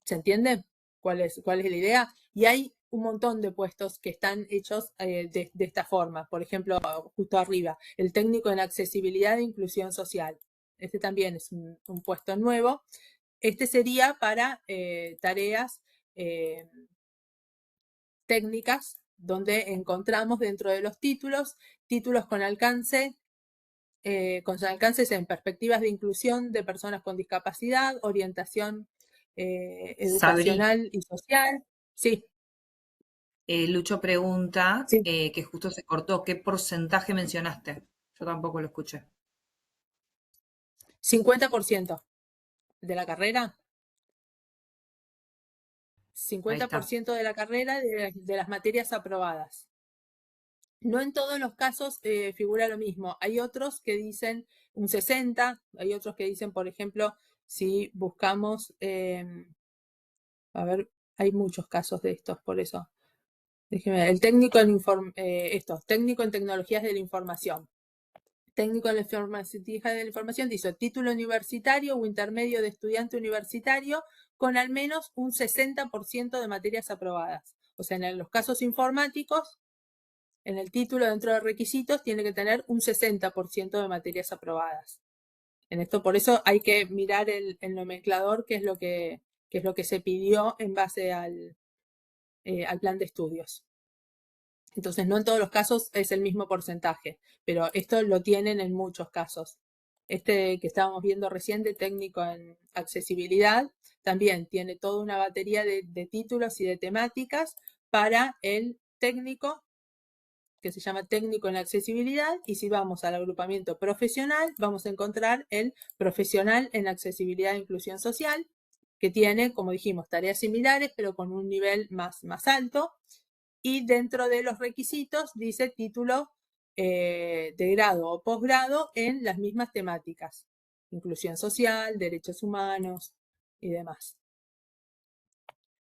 ¿Se entiende cuál es la idea? Y hay un montón de puestos que están hechos de esta forma. Por ejemplo, justo arriba, el técnico en accesibilidad e inclusión social. Este también es un puesto nuevo. Este sería para tareas técnicas, donde encontramos dentro de los títulos con alcances en perspectivas de inclusión de personas con discapacidad, orientación Sabri, educacional y social. Sí, Lucho pregunta, sí, que justo se cortó, ¿qué porcentaje mencionaste? Yo tampoco lo escuché. 50% de la carrera. Ahí está. 50% de la carrera de las materias aprobadas. No en todos los casos figura lo mismo. Hay otros que dicen un 60, hay otros que dicen, por ejemplo, si buscamos, a ver, hay muchos casos de estos, por eso. Déjeme ver, el técnico técnico en tecnologías de la información. Técnico en informática de la información dice título universitario o intermedio de estudiante universitario con al menos un 60% de materias aprobadas. O sea, en los casos informáticos, en el título dentro de requisitos tiene que tener un 60% de materias aprobadas. En esto, por eso hay que mirar el nomenclador, que es lo que se pidió en base al plan de estudios. Entonces, no en todos los casos es el mismo porcentaje, pero esto lo tienen en muchos casos. Este que estábamos viendo recién de técnico en accesibilidad también tiene toda una batería de títulos y de temáticas para el técnico, que se llama técnico en accesibilidad, y si vamos al agrupamiento profesional, vamos a encontrar el profesional en accesibilidad e inclusión social, que tiene, como dijimos, tareas similares, pero con un nivel más alto. Y dentro de los requisitos dice título de grado o posgrado en las mismas temáticas, inclusión social, derechos humanos y demás.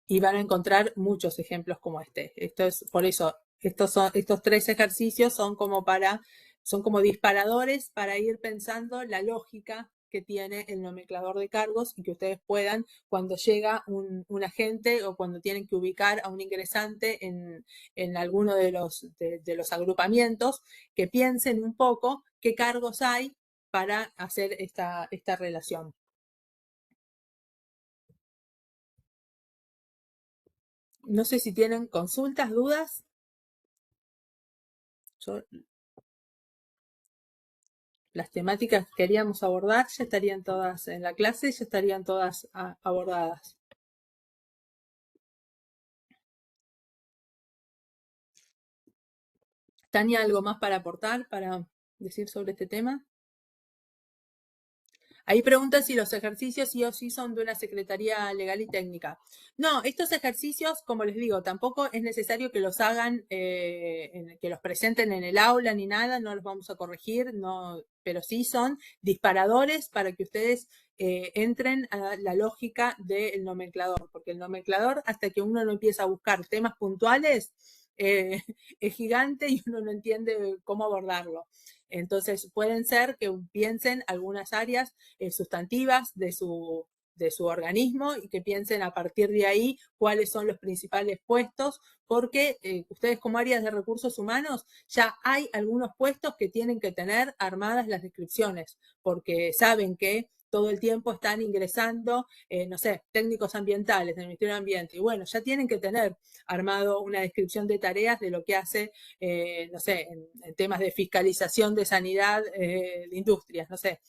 Y van a encontrar muchos ejemplos como este. Esto es, por eso, estos 3 ejercicios son como disparadores para ir pensando la lógica que tiene el nomenclador de cargos y que ustedes puedan, cuando llega un agente o cuando tienen que ubicar a un ingresante en alguno de los agrupamientos, que piensen un poco qué cargos hay para hacer esta relación. No sé si tienen consultas, dudas. Las temáticas que queríamos abordar ya estarían todas en la clase, ya estarían todas abordadas. Tania, ¿algo más para aportar, para decir sobre este tema? Ahí preguntan si los ejercicios sí o sí son de una secretaría legal y técnica. No, estos ejercicios, como les digo, tampoco es necesario que los hagan, que los presenten en el aula ni nada, no los vamos a corregir, no, pero sí son disparadores para que ustedes entren a la lógica del nomenclador, porque el nomenclador, hasta que uno no empieza a buscar temas puntuales, es gigante y uno no entiende cómo abordarlo. Entonces, pueden ser que piensen algunas áreas sustantivas de su organismo y que piensen a partir de ahí cuáles son los principales puestos, porque ustedes como áreas de recursos humanos ya hay algunos puestos que tienen que tener armadas las descripciones, porque saben que todo el tiempo están ingresando, no sé, técnicos ambientales del Ministerio de Ambiente, y bueno, ya tienen que tener armado una descripción de tareas de lo que hace, no sé, en temas de fiscalización de sanidad, de industrias, no sé.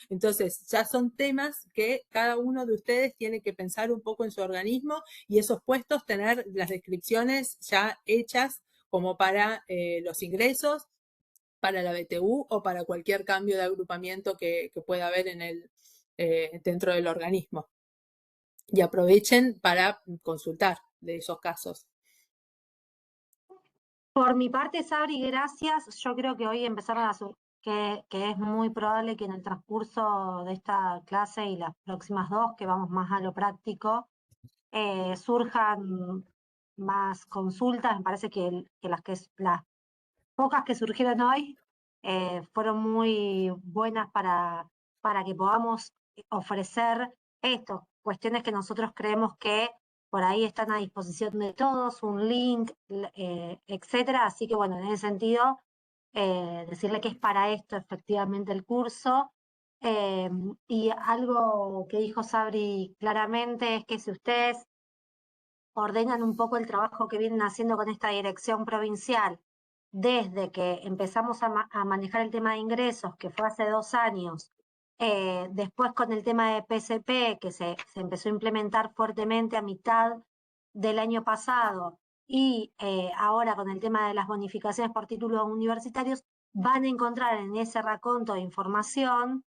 Entonces, ya son temas que cada uno de ustedes tiene que pensar un poco en su organismo y esos puestos tener las descripciones ya hechas como para los ingresos, para la BTU o para cualquier cambio de agrupamiento que pueda haber dentro del organismo. Y aprovechen para consultar de esos casos. Por mi parte, Sabri, gracias. Yo creo que hoy empezaron que es muy probable que en el transcurso de esta clase y las próximas 2, que vamos más a lo práctico, surjan más consultas. Me parece que las pocas que surgieron hoy fueron muy buenas para que podamos ofrecer esto, cuestiones que nosotros creemos que por ahí están a disposición de todos, un link, etcétera. Así que bueno, en ese sentido, decirle que es para esto efectivamente el curso. Y algo que dijo Sabri claramente es que si ustedes ordenan un poco el trabajo que vienen haciendo con esta dirección provincial, desde que empezamos a manejar el tema de ingresos, que fue hace 2 años, Después con el tema de PSP, que se empezó a implementar fuertemente a mitad del año pasado, y ahora con el tema de las bonificaciones por títulos universitarios, van a encontrar en ese raconto de información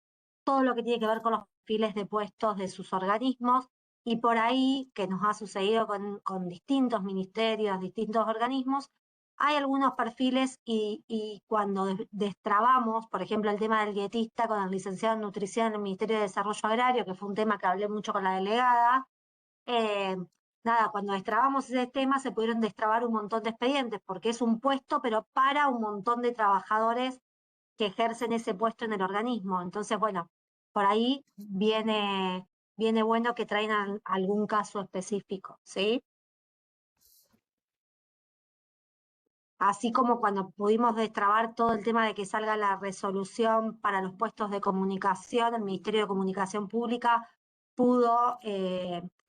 todo lo que tiene que ver con los perfiles de puestos de sus organismos, y por ahí, que nos ha sucedido con distintos ministerios, distintos organismos, hay algunos perfiles y cuando destrabamos, por ejemplo, el tema del dietista con el licenciado en nutrición en el Ministerio de Desarrollo Agrario, que fue un tema que hablé mucho con la delegada, eh, nada, cuando destrabamos ese tema se pudieron destrabar un montón de expedientes, porque es un puesto, pero para un montón de trabajadores que ejercen ese puesto en el organismo. Entonces, bueno, por ahí viene bueno que traigan algún caso específico, ¿sí? Así como cuando pudimos destrabar todo el tema de que salga la resolución para los puestos de comunicación, el Ministerio de Comunicación Pública pudo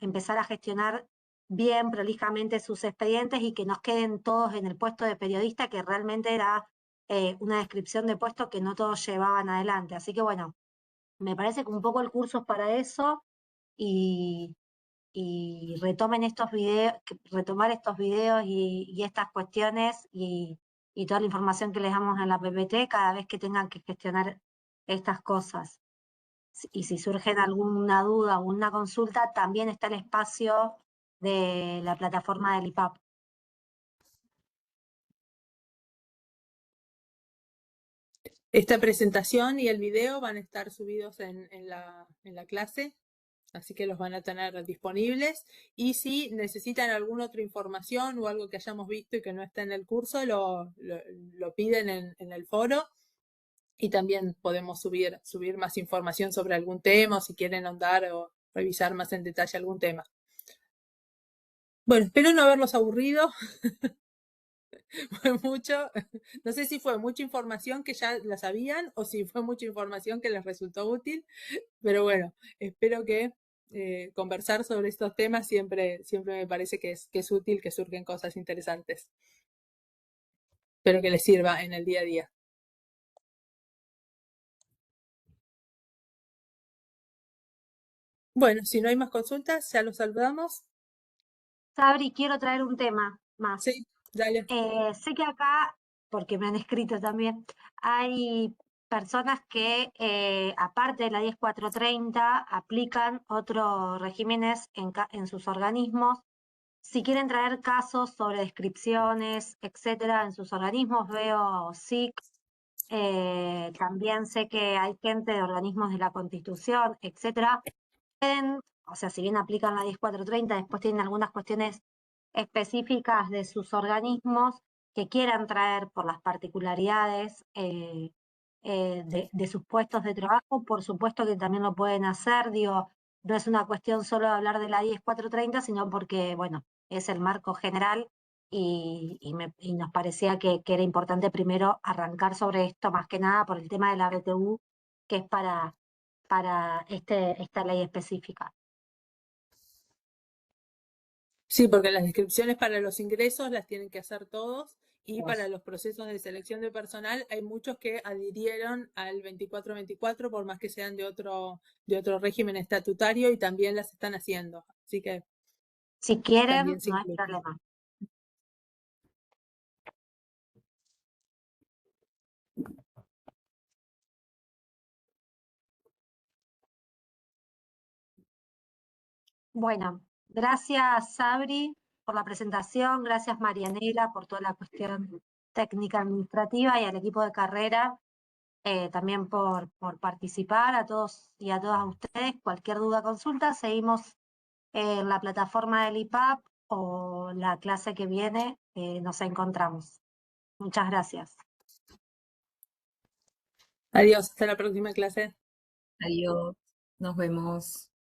empezar a gestionar bien, prolijamente sus expedientes y que nos queden todos en el puesto de periodista, que realmente era una descripción de puesto que no todos llevaban adelante. Así que bueno, me parece que un poco el curso es para eso y, y retomen estos videos, retomar estos videos y estas cuestiones y toda la información que les damos en la PPT cada vez que tengan que gestionar estas cosas. Y si surgen alguna duda o una consulta, también está el espacio de la plataforma del IPAP. Esta presentación y el video van a estar subidos en la clase, así que los van a tener disponibles. Y si necesitan alguna otra información o algo que hayamos visto y que no está en el curso, lo piden en el foro. Y también podemos subir más información sobre algún tema, o si quieren ahondar o revisar más en detalle algún tema. Bueno, espero no haberlos aburrido. Fue mucho, no sé si fue mucha información que ya la sabían o si fue mucha información que les resultó útil, pero bueno, espero que conversar sobre estos temas siempre me parece que es útil, que surgen cosas interesantes. Espero que les sirva en el día a día. Bueno, si no hay más consultas, ya los saludamos. Sabri, quiero traer un tema más. Sí, dale. Sé que acá, porque me han escrito también, hay personas que, aparte de la 10430, aplican otros regímenes en sus organismos. Si quieren traer casos sobre descripciones, etcétera, en sus organismos, veo SIC. También sé que hay gente de organismos de la Constitución, etcétera. O sea, si bien aplican la 10430, después tienen algunas cuestiones específicas de sus organismos que quieran traer por las particularidades de sus puestos de trabajo. Por supuesto que también lo pueden hacer, digo, no es una cuestión solo de hablar de la 10430, sino porque, bueno, es el marco general y nos parecía que era importante primero arrancar sobre esto, más que nada por el tema de la BTU, que es para esta ley específica. Sí, porque las descripciones para los ingresos las tienen que hacer todos y para los procesos de selección de personal hay muchos que adhirieron al 2424 por más que sean de otro régimen estatutario y también las están haciendo. Así que si quieren, también se no hay incluye. problema. Bueno, gracias Sabri por la presentación, gracias Marianela por toda la cuestión técnica administrativa y al equipo de carrera también por participar, a todos y a todas ustedes. Cualquier duda, consulta, seguimos en la plataforma del IPAP o la clase que viene, nos encontramos. Muchas gracias. Adiós, hasta la próxima clase. Adiós, nos vemos.